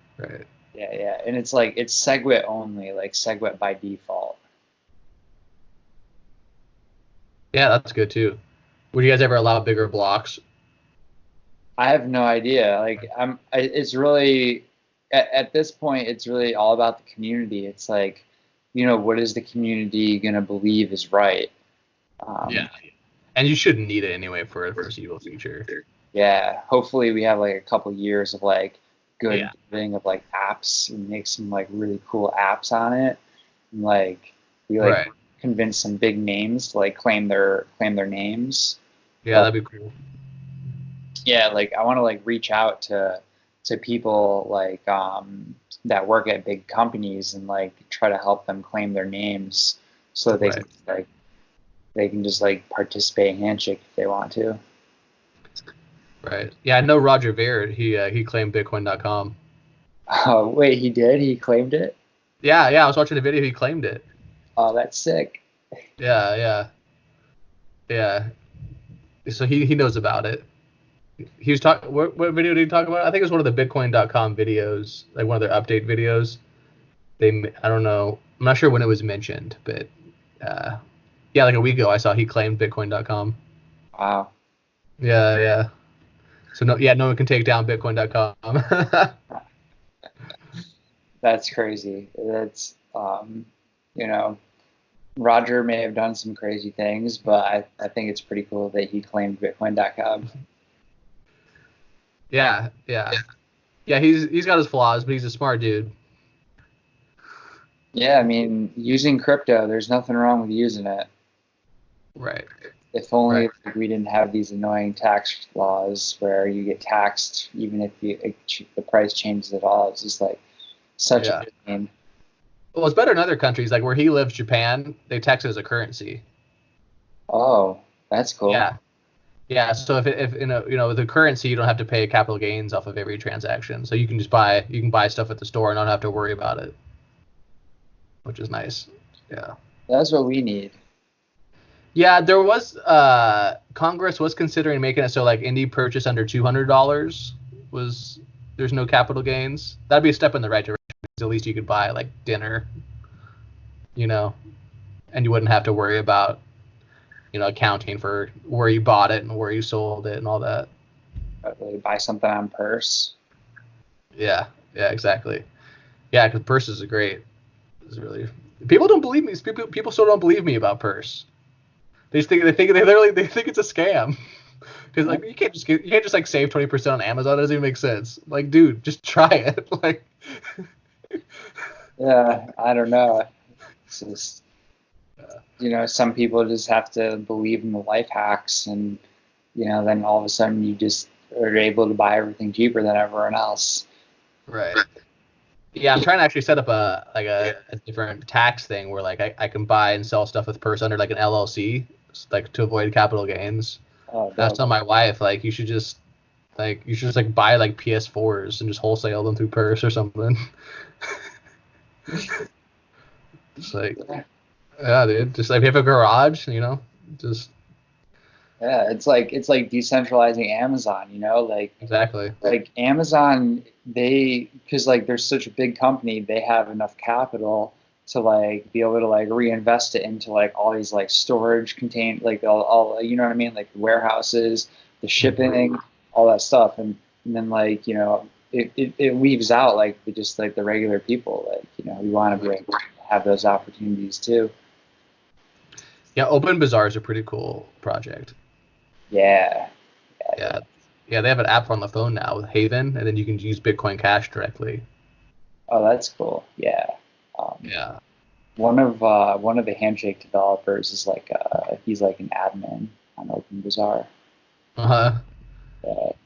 Yeah. And it's like it's SegWit only, like SegWit by default. Yeah, that's good too. Would you guys ever allow bigger blocks? I have no idea. Like it's really at this point it's really all about the community. It's like, what is the community gonna believe is right? Yeah. And you shouldn't need it anyway for a foreseeable future. Yeah. Hopefully we have like a couple years of like good thing of like apps and make some like really cool apps on it. And like we like convince some big names to like claim their names. Yeah, that'd be cool. Yeah, like I want to like reach out to people like that work at big companies and like try to help them claim their names so that they can just like participate in Handshake if they want to. Right. Yeah, I know Roger Ver. He claimed Bitcoin.com. Oh wait, he did? He claimed it? Yeah. I was watching the video. He claimed it. Oh, that's sick. Yeah. So he knows about it. He was talking. What video did he talk about? I think it was one of the Bitcoin.com videos, like one of their update videos. I don't know. I'm not sure when it was mentioned, but like a week ago, I saw he claimed Bitcoin.com. Wow. Yeah. So no one can take down Bitcoin.com. That's crazy. That's Roger may have done some crazy things, but I think it's pretty cool that he claimed Bitcoin.com. Yeah. He's got his flaws, but he's a smart dude. Yeah, I mean, using crypto, there's nothing wrong with using it. Right. If only we didn't have these annoying tax laws where you get taxed even if the price changes at all. It's just like such a pain. Well, it's better in other countries, like where he lives, Japan. They tax it as a currency. Oh, that's cool. Yeah. So if with the currency, you don't have to pay capital gains off of every transaction. So you can buy stuff at the store and not have to worry about it, which is nice. Yeah. That's what we need. Yeah, there was Congress was considering making it so like any purchase under $200 there's no capital gains. That'd be a step in the right direction. At least you could buy like dinner, and you wouldn't have to worry about accounting for where you bought it and where you sold it and all that. Probably buy something on Purse. Yeah, exactly. Yeah, because Purse is great. It's really people don't believe me. People still don't believe me about Purse. They think it's a scam. Because like you can't just like save 20% on Amazon. It doesn't even make sense. Like, dude, just try it. Like. Yeah, I don't know. It's just some people just have to believe in the life hacks, and then all of a sudden you just are able to buy everything cheaper than everyone else. Right. Yeah, I'm trying to actually set up a different tax thing where like I can buy and sell stuff with Purse under like an LLC, like to avoid capital gains. I was telling my wife like you should just buy like PS4s and just wholesale them through Purse or something. It's like, yeah, dude. Just like if you have a garage, just Yeah, it's like decentralizing Amazon, exactly. like Amazon, because like they're such a big company, they have enough capital to like be able to like reinvest it into like all these like storage contain like all you know what I mean, like warehouses, the shipping, all that stuff, and then like it leaves out like just like the regular people, like we want to have those opportunities too. Yeah, Open Bazaar is a pretty cool project. Yeah. Yeah, they have an app on the phone now with Haven, and then you can use Bitcoin Cash directly. Oh, that's cool. Yeah. Yeah. One of the Handshake developers is like he's like an admin on Open Bazaar. Uh-huh.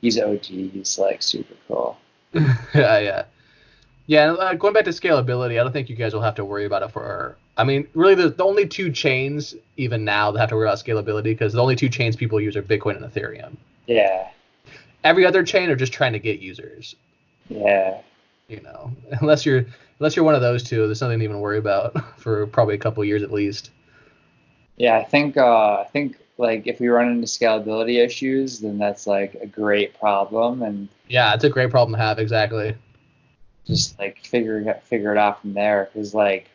He's OG. He's like super cool. Yeah. Yeah, and going back to scalability, I don't think you guys will have to worry about it I mean, really, the only two chains, even now, that have to worry about scalability, because the only two chains people use are Bitcoin and Ethereum. Yeah. Every other chain are just trying to get users. Yeah. Unless you're one of those two, there's nothing to even worry about for probably a couple of years at least. Yeah, I think like if we run into scalability issues, then that's like a great problem, and yeah, it's a great problem to have. Exactly. Just like figure it out from there, because like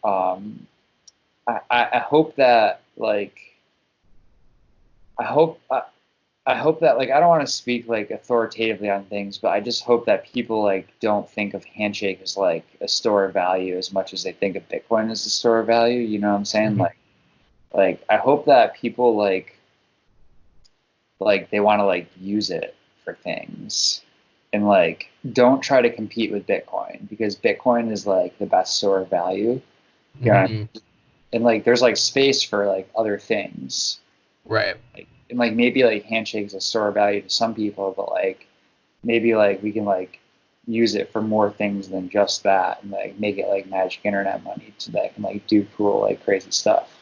I hope that like I hope that like I don't want to speak like authoritatively on things, but I just hope that people like don't think of Handshake as like a store of value as much as they think of Bitcoin as a store of value. You know what I'm saying? Mm-hmm. Like I hope that people like they want to like use it for things, and like don't try to compete with Bitcoin, because Bitcoin is like the best store of value. Mm-hmm. And like there's like space for like other things. Right. And like maybe like Handshake is a store of value to some people, but like maybe like we can like use it for more things than just that, and like make it like magic internet money so that it can like do cool like crazy stuff.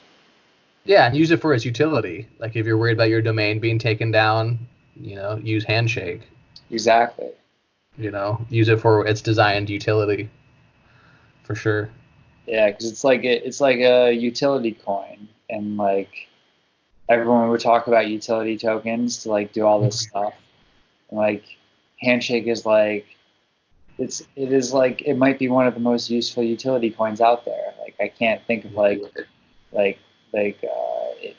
Yeah, and use it for its utility. Like if you're worried about your domain being taken down, use Handshake. Exactly. Use it for its designed utility. For sure. Yeah, because it's like a utility coin, and like everyone would talk about utility tokens to like do all this stuff, and like Handshake is like it is like it might be one of the most useful utility coins out there. Like I can't think of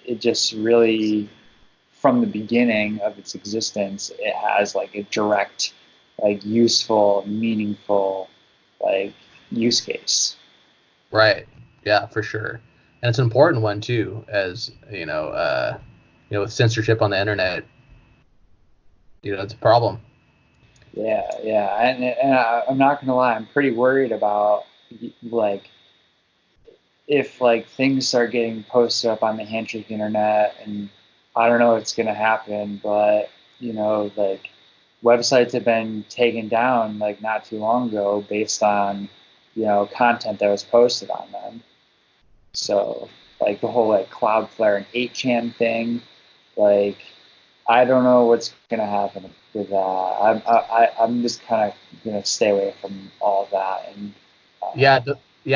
it just really, from the beginning of its existence, it has like a direct, like useful, meaningful, like use case. Right. Yeah, for sure. And it's an important one too, as with censorship on the internet, it's a problem. Yeah, and I'm not gonna lie, I'm pretty worried about like if like things start getting posted up on the Handshake internet, and I don't know what's gonna happen, but like websites have been taken down like not too long ago based on content that was posted on them. So like the whole like Cloudflare and 8chan thing, like I don't know what's gonna happen with that. I'm just kind of gonna stay away from all of that. And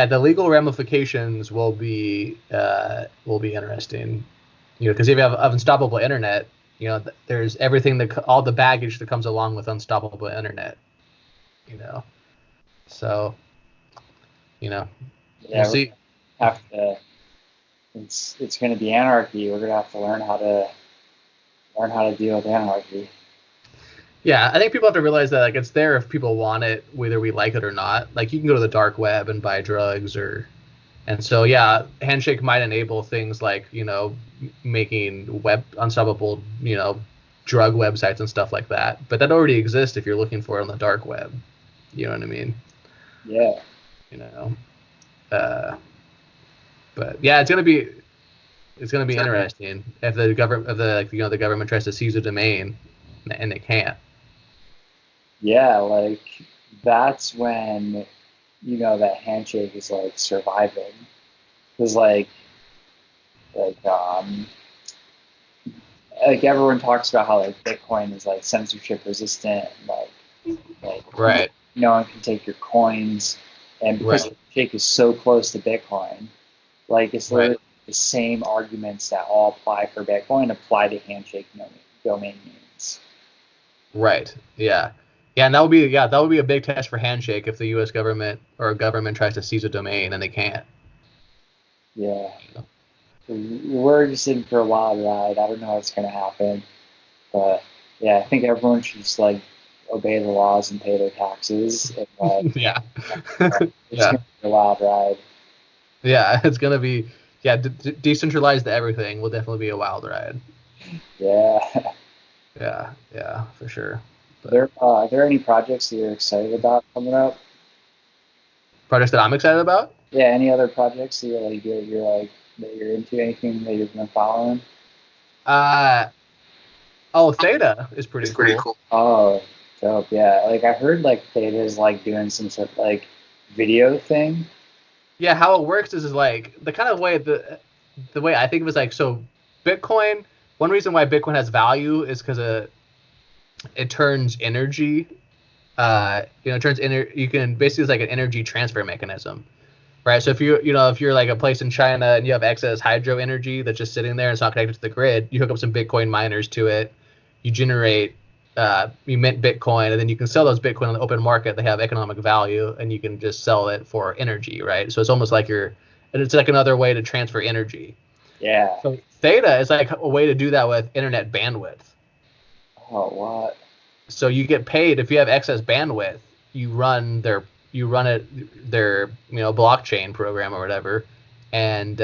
the legal ramifications will be interesting. Because if you have unstoppable internet, there's everything all the baggage that comes along with unstoppable internet. So we'll see. It's going to be anarchy. We're going to have to learn how to deal with anarchy. Yeah, I think people have to realize that like it's there if people want it, whether we like it or not. Like you can go to the dark web and buy drugs, and so yeah, Handshake might enable things like making web unstoppable drug websites and stuff like that. But that already exists if you're looking for it on the dark web. You know what I mean? Yeah. But yeah, it's gonna be interesting if the government tries to seize a domain and they can't. Yeah, like that's when that Handshake is like surviving, because like everyone talks about how like Bitcoin is like censorship resistant, like right. No one can take your coins, And because Handshake is so close to Bitcoin, like it's literally the same arguments that all apply for Bitcoin apply to Handshake domain names. Right. Yeah. Yeah, and that would be a big test for Handshake if the U.S. government or a government tries to seize a domain and they can't. Yeah. We're just in for a wild ride. I don't know what's going to happen, but yeah, I think everyone should just like obey the laws and pay their taxes. And, like, yeah. It's going to be a wild ride. Yeah, it's going to be decentralized everything will definitely be a wild ride. Yeah. Yeah, for sure. But, are there any projects that you're excited about coming up? Projects that I'm excited about? Yeah, any other projects that you're into? Anything that you've been following? Theta is pretty cool. Oh, dope. Yeah, like I heard like Theta is like doing some sort of like video thing. Yeah, how it works is like the kind of way the way I think of it is like, so Bitcoin. One reason why Bitcoin has value is because it turns energy. You can basically, it's like an energy transfer mechanism, right? So if you're like a place in China and you have excess hydro energy that's just sitting there and it's not connected to the grid, you hook up some Bitcoin miners to it, you mint Bitcoin, and then you can sell those Bitcoin on the open market. They have economic value, and you can just sell it for energy, right? So it's almost like it's like another way to transfer energy. Yeah. So Theta is like a way to do that with internet bandwidth. Oh, what? So you get paid if you have excess bandwidth. You run their blockchain program or whatever, and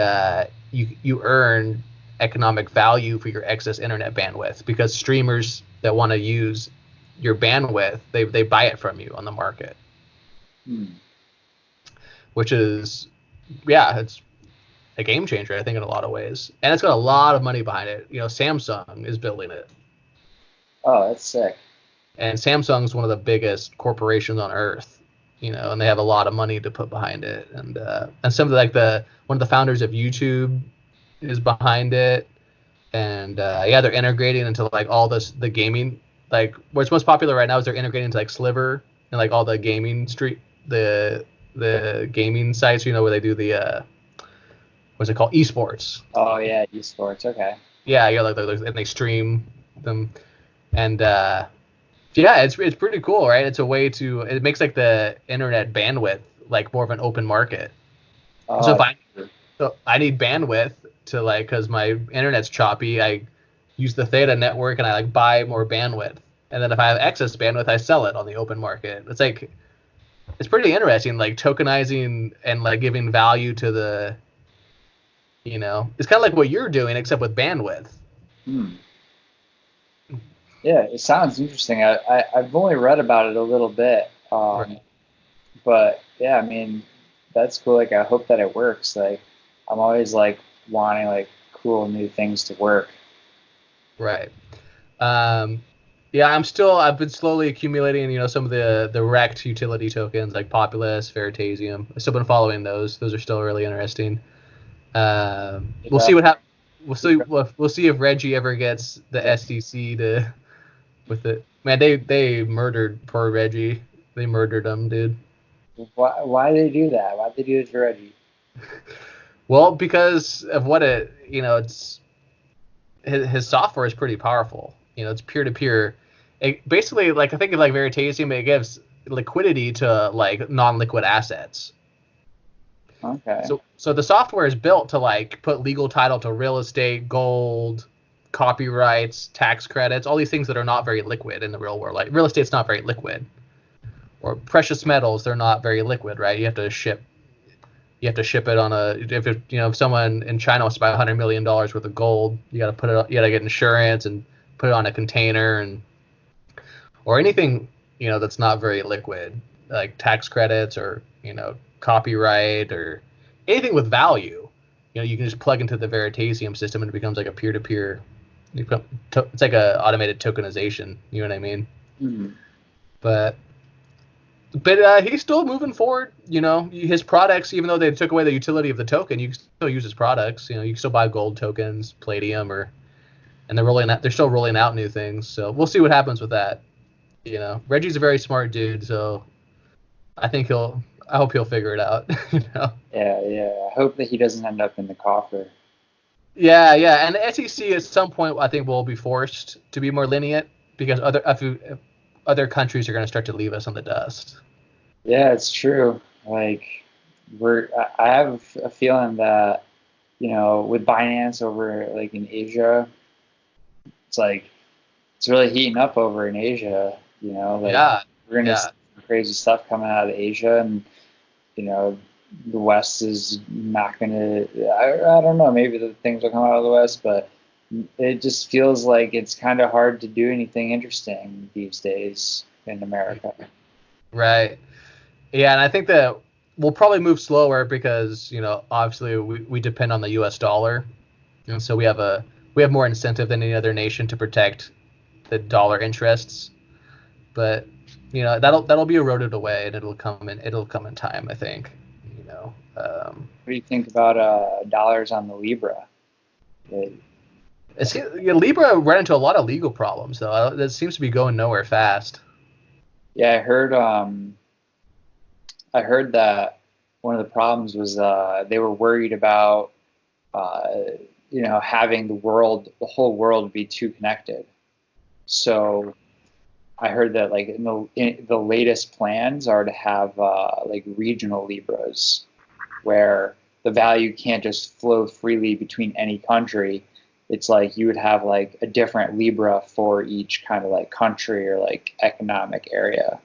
you earn economic value for your excess internet bandwidth, because streamers that want to use your bandwidth, they buy it from you on the market. Which is, it's a game changer, I think, in a lot of ways, and it's got a lot of money behind it. Samsung is building it. Oh, that's sick. And Samsung's one of the biggest corporations on earth, and they have a lot of money to put behind it. And some of one of the founders of YouTube is behind it. And they're integrating into like all the gaming, like what's most popular right now is they're integrating into like Sliver and like all the gaming the gaming sites, where they do the what's it called, esports. Oh yeah, esports. Okay. Yeah, and they stream them, and it's pretty cool, right? It's a way it makes like the internet bandwidth like more of an open market. So if I need bandwidth to because my internet's choppy, I use the Theta network and I buy more bandwidth. And then if I have excess bandwidth, I sell it on the open market. It's pretty interesting, like tokenizing and like giving value to the, it's kind of like what you're doing except with bandwidth. Yeah, it sounds interesting. I've only read about it a little bit, but yeah, I mean, that's cool. Like, I hope that it works. Like, I'm always like wanting like cool new things to work. Right. I've been slowly accumulating, some of the wrecked utility tokens like Populus, Veritasium. I've still been following those. Those are still really interesting. We'll see what happens. We'll see if Reggie ever gets the SEC to with it. Man, they murdered poor Reggie. They murdered him, dude. Why did they do that? Why did they do it to Reggie? Well, because of what it's his software is pretty powerful. It's peer-to-peer. It basically, like, I think of like Veritasium, it gives liquidity to like non-liquid assets. Okay. So the software is built to like put legal title to real estate, gold, copyrights, tax credits, all these things that are not very liquid in the real world. Like real estate's not very liquid. Or precious metals, they're not very liquid, right? You have to ship it on if someone in China wants to buy $100 million worth of gold, you got to get insurance and put it on a container, or anything that's not very liquid, like tax credits or copyright or anything with value. You can just plug into the Veritasium system and it becomes like a peer-to-peer. It's like a automated tokenization. You know what I mean? Mm-hmm. But he's still moving forward. His products, even though they took away the utility of the token, you can still use his products. You can still buy gold tokens, palladium, and they're still rolling out new things. So we'll see what happens with that. Reggie's a very smart dude, so I think I hope he'll figure it out. Yeah. I hope that he doesn't end up in the coffer. Yeah. And the SEC at some point, I think, will be forced to be more lenient because other countries are going to start to leave us in the dust. Yeah, it's true. Like I have a feeling that, with Binance over like in Asia, it's really heating up over in Asia. Yeah. We're gonna see some crazy stuff coming out of Asia, and the West is not gonna. I don't know. Maybe the things will come out of the West, but it just feels like it's kind of hard to do anything interesting these days in America. Right. Yeah, and I think that we'll probably move slower because obviously we depend on the U.S. dollar, and so we have more incentive than any other nation to protect the dollar interests. But that'll be eroded away, and it'll come in time, I think. What do you think about dollars on the Libra? Libra ran into a lot of legal problems though. That seems to be going nowhere fast. Yeah, I heard that one of the problems was they were worried about having the whole world be too connected. So I heard that like in the latest plans are to have like regional Libras, where the value can't just flow freely between any country. It's like you would have like a different Libra for each kind of like country or like economic area.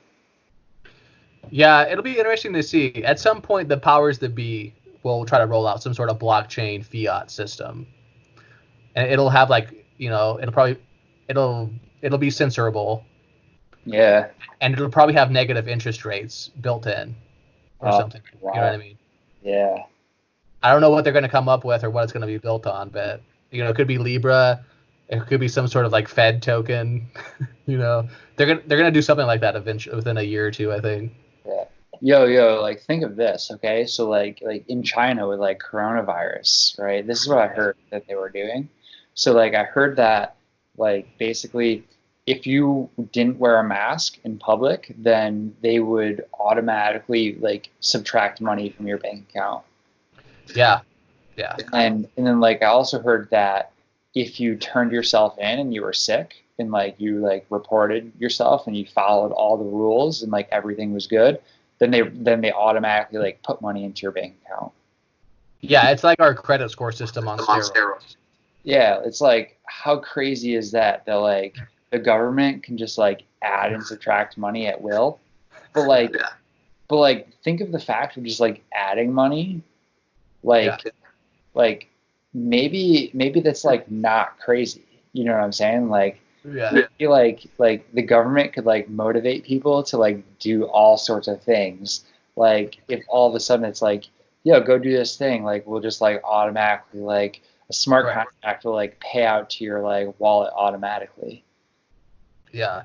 Yeah, it'll be interesting to see. At some point, the powers that be will try to roll out some sort of blockchain fiat system, and it'll have like it'll be censorable. Yeah. And it'll probably have negative interest rates built in, or something. Wow. You know what I mean? Yeah. I don't know what they're going to come up with or what it's going to be built on, but it could be Libra, it could be some sort of like Fed token. They're gonna do something like that eventually within a year or two, I think. Yeah. Yo, like think of this, okay? So like in China with like coronavirus, right? This is what I heard that they were doing. So like I heard that like basically if you didn't wear a mask in public, then they would automatically like subtract money from your bank account. Yeah. And then like I also heard that if you turned yourself in and you were sick and like you like reported yourself and you followed all the rules and like everything was good, then they automatically like put money into your bank account. Yeah, it's like our credit score system on steroids. Yeah, it's like how crazy is that? That like the government can just like add and subtract money at will, but like think of the fact of just like adding money, like maybe that's like not crazy. You know what I'm saying? Like I feel like the government could like motivate people to like do all sorts of things. Like if all of a sudden it's like, yo, go do this thing, like we'll just like automatically like a smart contract will like pay out to your like wallet automatically. Yeah.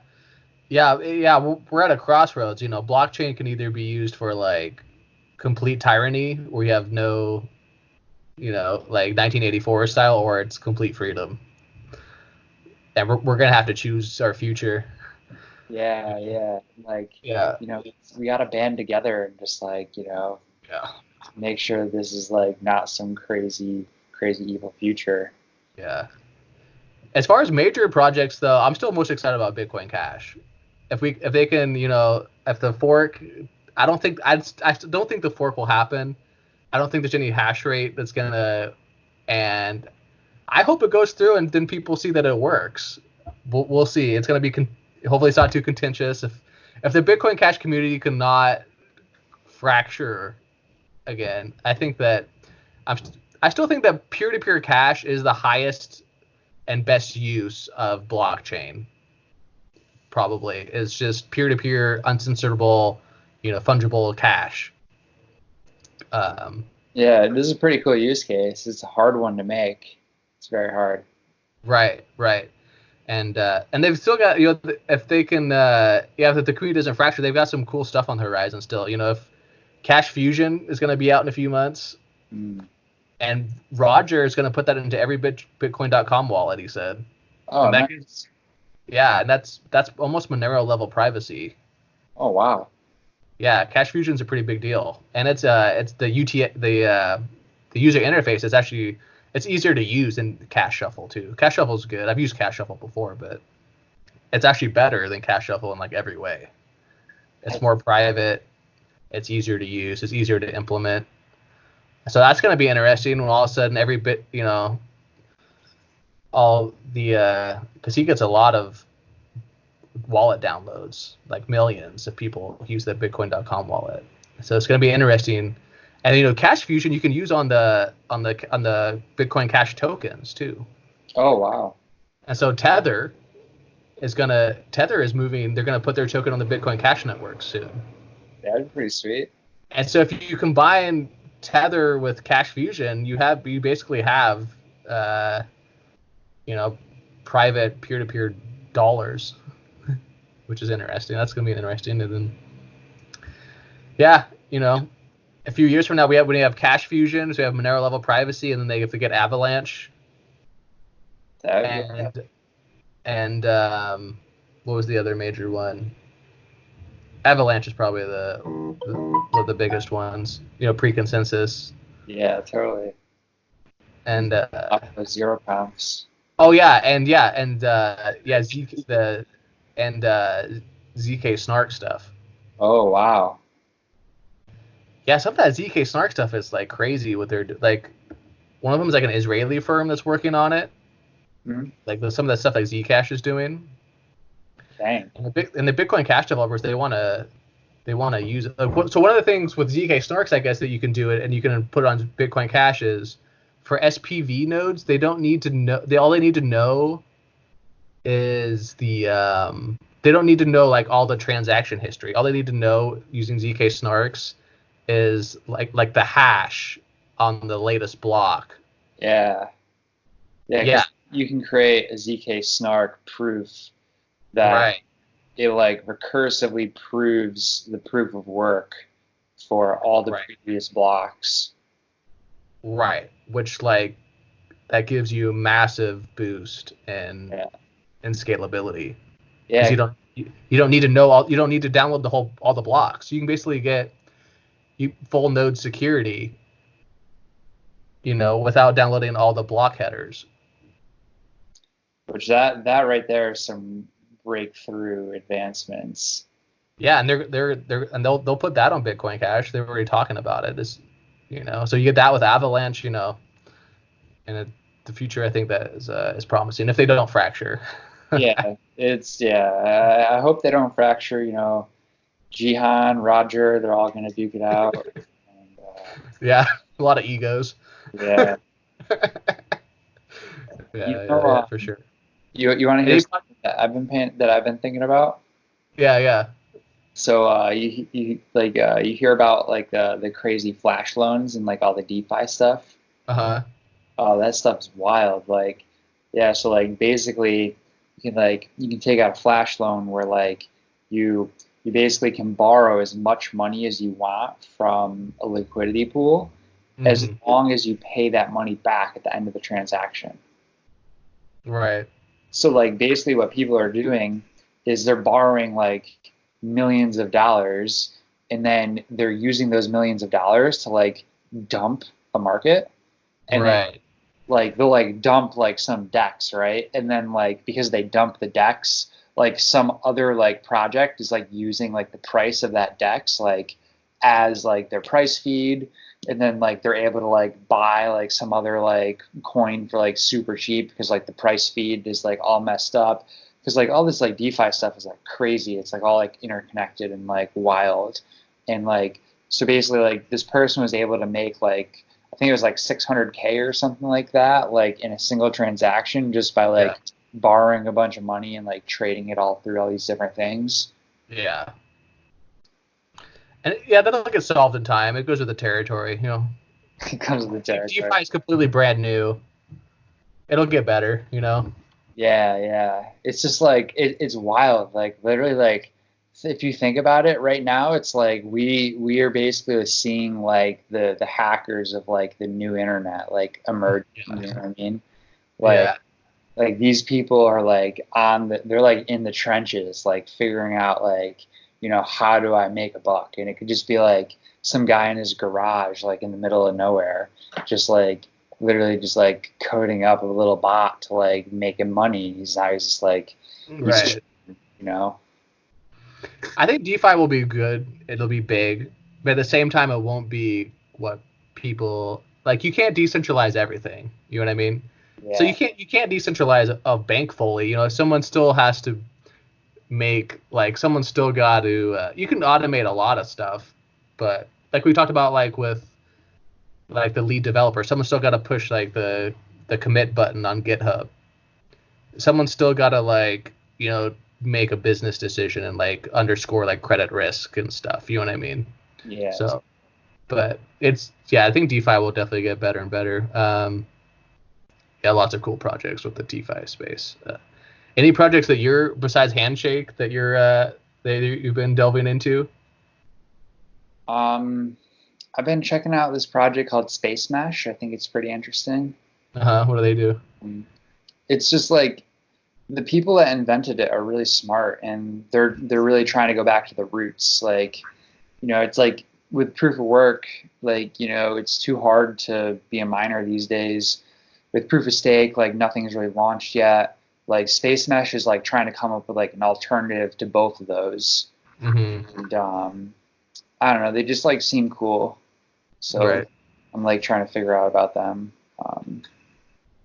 We're at a crossroads. Blockchain can either be used for like complete tyranny, where you have no, like 1984 style, or it's complete freedom. And we're gonna have to choose our future. Yeah. Like we gotta band together and just like make sure this is like not some crazy evil future. Yeah. As far as major projects, though, I'm still most excited about Bitcoin Cash. If they can, if the fork, I don't think the fork will happen. I don't think there's any hash rate that's gonna, and I hope it goes through and then people see that it works. We'll see. It's gonna be hopefully it's not too contentious. If the Bitcoin Cash community cannot fracture again, I think that I still think that peer-to-peer cash is the highest and best use of blockchain. Probably is just peer-to-peer, uncensorable, fungible cash. Yeah, this is a pretty cool use case. It's a hard one to make. It's very hard. Right. And they've still got, if they can, if the community doesn't fracture, they've got some cool stuff on the horizon still. If Cash Fusion is going to be out in a few months, and Roger is going to put that into every Bitcoin.com wallet, he said. Oh, nice. Yeah, and that's almost Monero level privacy. Oh, wow. Yeah, Cache Fusion's a pretty big deal, and it's the the user interface is actually it's easier to use than Cache Shuffle too. Cache Shuffle's good. I've used Cache Shuffle before, but it's actually better than Cache Shuffle in like every way. It's more private. It's easier to use. It's easier to implement. So that's going to be interesting when all of a sudden every bit, all the because he gets a lot of wallet downloads, like millions of people use the Bitcoin.com wallet. So it's going to be interesting. And Cache Fusion you can use on the Bitcoin Cash tokens too. Oh wow. And so Tether is moving. They're going to put their token on the Bitcoin Cash network soon. That'd be pretty sweet. And so if you combine Tether with Cache Fusion, you basically have private peer-to-peer dollars, which is interesting. That's going to be interesting. And then a few years from now we have Cache Fusion, so we have Monero level privacy, and then they have to get Avalanche. And what was the other major one? Avalanche is probably one of the biggest ones. Pre-consensus. Yeah, totally. And zero pounds. Oh yeah, and ZK Snark stuff. Oh wow. Yeah, some of that ZK Snark stuff is like crazy. What they're like, one of them is like an Israeli firm that's working on it. Mm-hmm. Like some of that stuff like Zcash is doing. Dang. And the Bitcoin Cash developers they want to use it. So one of the things with ZK Snarks, I guess, that you can do it and you can put it on Bitcoin Cash is for SPV nodes, they don't need to know. All they need to know is they don't need to know like all the transaction history. All they need to know using ZK Snarks is like the hash on the latest block. Yeah. You can create a ZK Snark proof that it like recursively proves the proof of work for all the previous blocks. Right, which like that gives you a massive boost in scalability. Yeah, you don't need to know you don't need to download all the blocks. You can basically get full node security, without downloading all the block headers. Which that right there is some breakthrough advancements. Yeah, and they'll put that on Bitcoin Cash. They're already talking about it. So you get that with Avalanche, and the future I think that is promising if they don't fracture. I hope they don't fracture. Jihan, Roger, they're all gonna duke it out. Yeah, a lot of egos. Yeah. Yeah, for sure. You want to hear something that I've been thinking about? Yeah. So you hear about like the crazy flash loans and like all the DeFi stuff. Oh, that stuff's wild. Like, yeah. So like basically, you can take out a flash loan where like you basically can borrow as much money as you want from a liquidity pool, as long as you pay that money back at the end of the transaction. Right. So like basically what people are doing is they're borrowing like millions of dollars and then they're using those millions of dollars to like dump a market. And then, like they'll like dump like some DEX, right? And then like because they dump the DEX, like some other like project is like using like the price of that DEX like as like their price feed, and then like they're able to like buy like some other like coin for like super cheap because like the price feed is like all messed up, because like all this like DeFi stuff is like crazy. It's like all like interconnected and like wild. And like so basically like this person was able to make like I think it was like 600K or something like that, like in a single transaction just by like borrowing a bunch of money and like trading it all through all these different things. Yeah. And that'll get solved in time. It goes with the territory, It comes with the territory. DeFi is completely brand new. It'll get better, Yeah. It's just like it's wild. Like literally, like if you think about it, right now, it's like we are basically seeing like the hackers of like the new internet like emerge. You know what I mean? Like these people are like they're like in the trenches, like figuring out like how do I make a buck? And it could just be like some guy in his garage, like in the middle of nowhere, just like literally just like coding up a little bot to like make him money. He's just like, Right. I think DeFi will be good. It'll be big, but at the same time, it won't be what people like. You can't decentralize everything. You know what I mean? Yeah. So you can't decentralize a bank fully. Someone still has to make someone's still got to. You can automate a lot of stuff, but like we talked about, like with like the lead developer, someone's still got to push like the commit button on GitHub. Someone's still got to make a business decision and like underscore like credit risk and stuff. You know what I mean? Yeah. So, but I think DeFi will definitely get better and better. Lots of cool projects with the DeFi space. Any projects that besides Handshake that you've been delving into? I've been checking out this project called Space Mesh. I think it's pretty interesting. What do they do? It's just like the people that invented it are really smart, and they're really trying to go back to the roots. Like, it's like with proof of work, like, it's too hard to be a miner these days. With proof of stake, like nothing's really launched yet. Like Space Mesh is like trying to come up with like an alternative to both of those. And I don't know, they just like seem cool. So right. I'm like trying to figure out about them.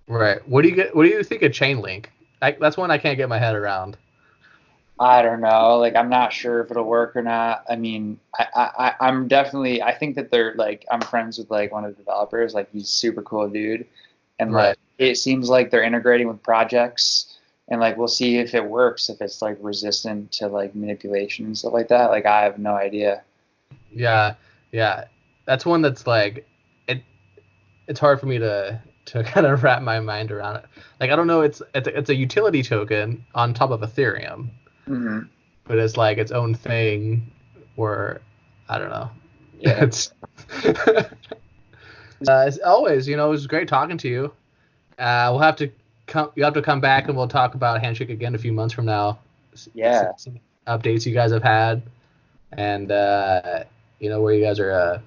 Right. What do you think of Chainlink? That's one I can't get my head around. I don't know. Like, I'm not sure if it'll work or not. I mean, I'm definitely, I think that they're like, I'm friends with like one of the developers. Like, he's a super cool dude. And like, it seems like they're integrating with projects, and like, we'll see if it works, if it's like resistant to like manipulation and stuff like that. Like, I have no idea. Yeah. That's one that's like, it's hard for me to kind of wrap my mind around it. Like, I don't know, it's a utility token on top of Ethereum, but it's like its own thing, where I don't know. Yeah. It's as always, it was great talking to you. You'll have to come back, and we'll talk about Handshake again in a few months from now. Yeah. Some updates you guys have had, and where you guys are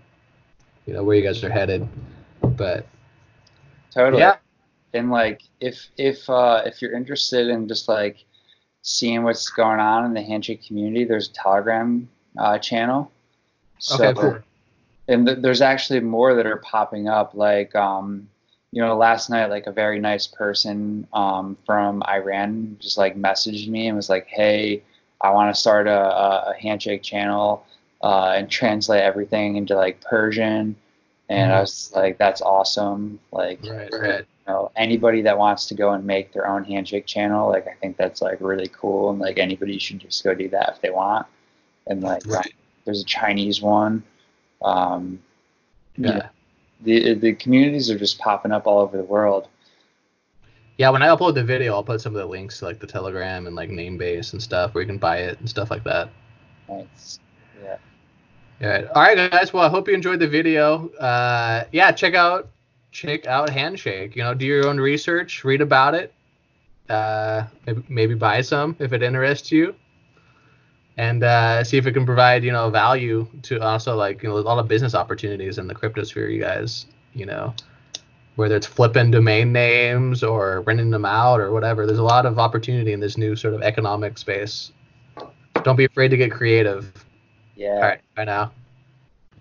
headed. But totally. Yeah. And like, if you're interested in just like seeing what's going on in the Handshake community, there's a Telegram channel. So, okay, cool. And there's actually more that are popping up. Like, last night, like a very nice person from Iran just like messaged me and was like, "Hey, I want to start a Handshake channel and translate everything into like Persian." And I was like, "That's awesome!" Like, right. Anybody that wants to go and make their own Handshake channel, like, I think that's like really cool, and like anybody should just go do that if they want. And like, there's a Chinese one. The communities are just popping up all over the world. Yeah, when I upload the video, I'll put some of the links to like the Telegram and like Namebase and stuff where you can buy it and stuff like that. Nice. Yeah. All right, guys. Well, I hope you enjoyed the video. Check out Handshake. Do your own research, read about it. Maybe buy some if it interests you. And see if it can provide, value to also like, a lot of business opportunities in the cryptosphere, you guys, whether it's flipping domain names or renting them out or whatever. There's a lot of opportunity in this new sort of economic space. Don't be afraid to get creative. Yeah. All right. Bye now.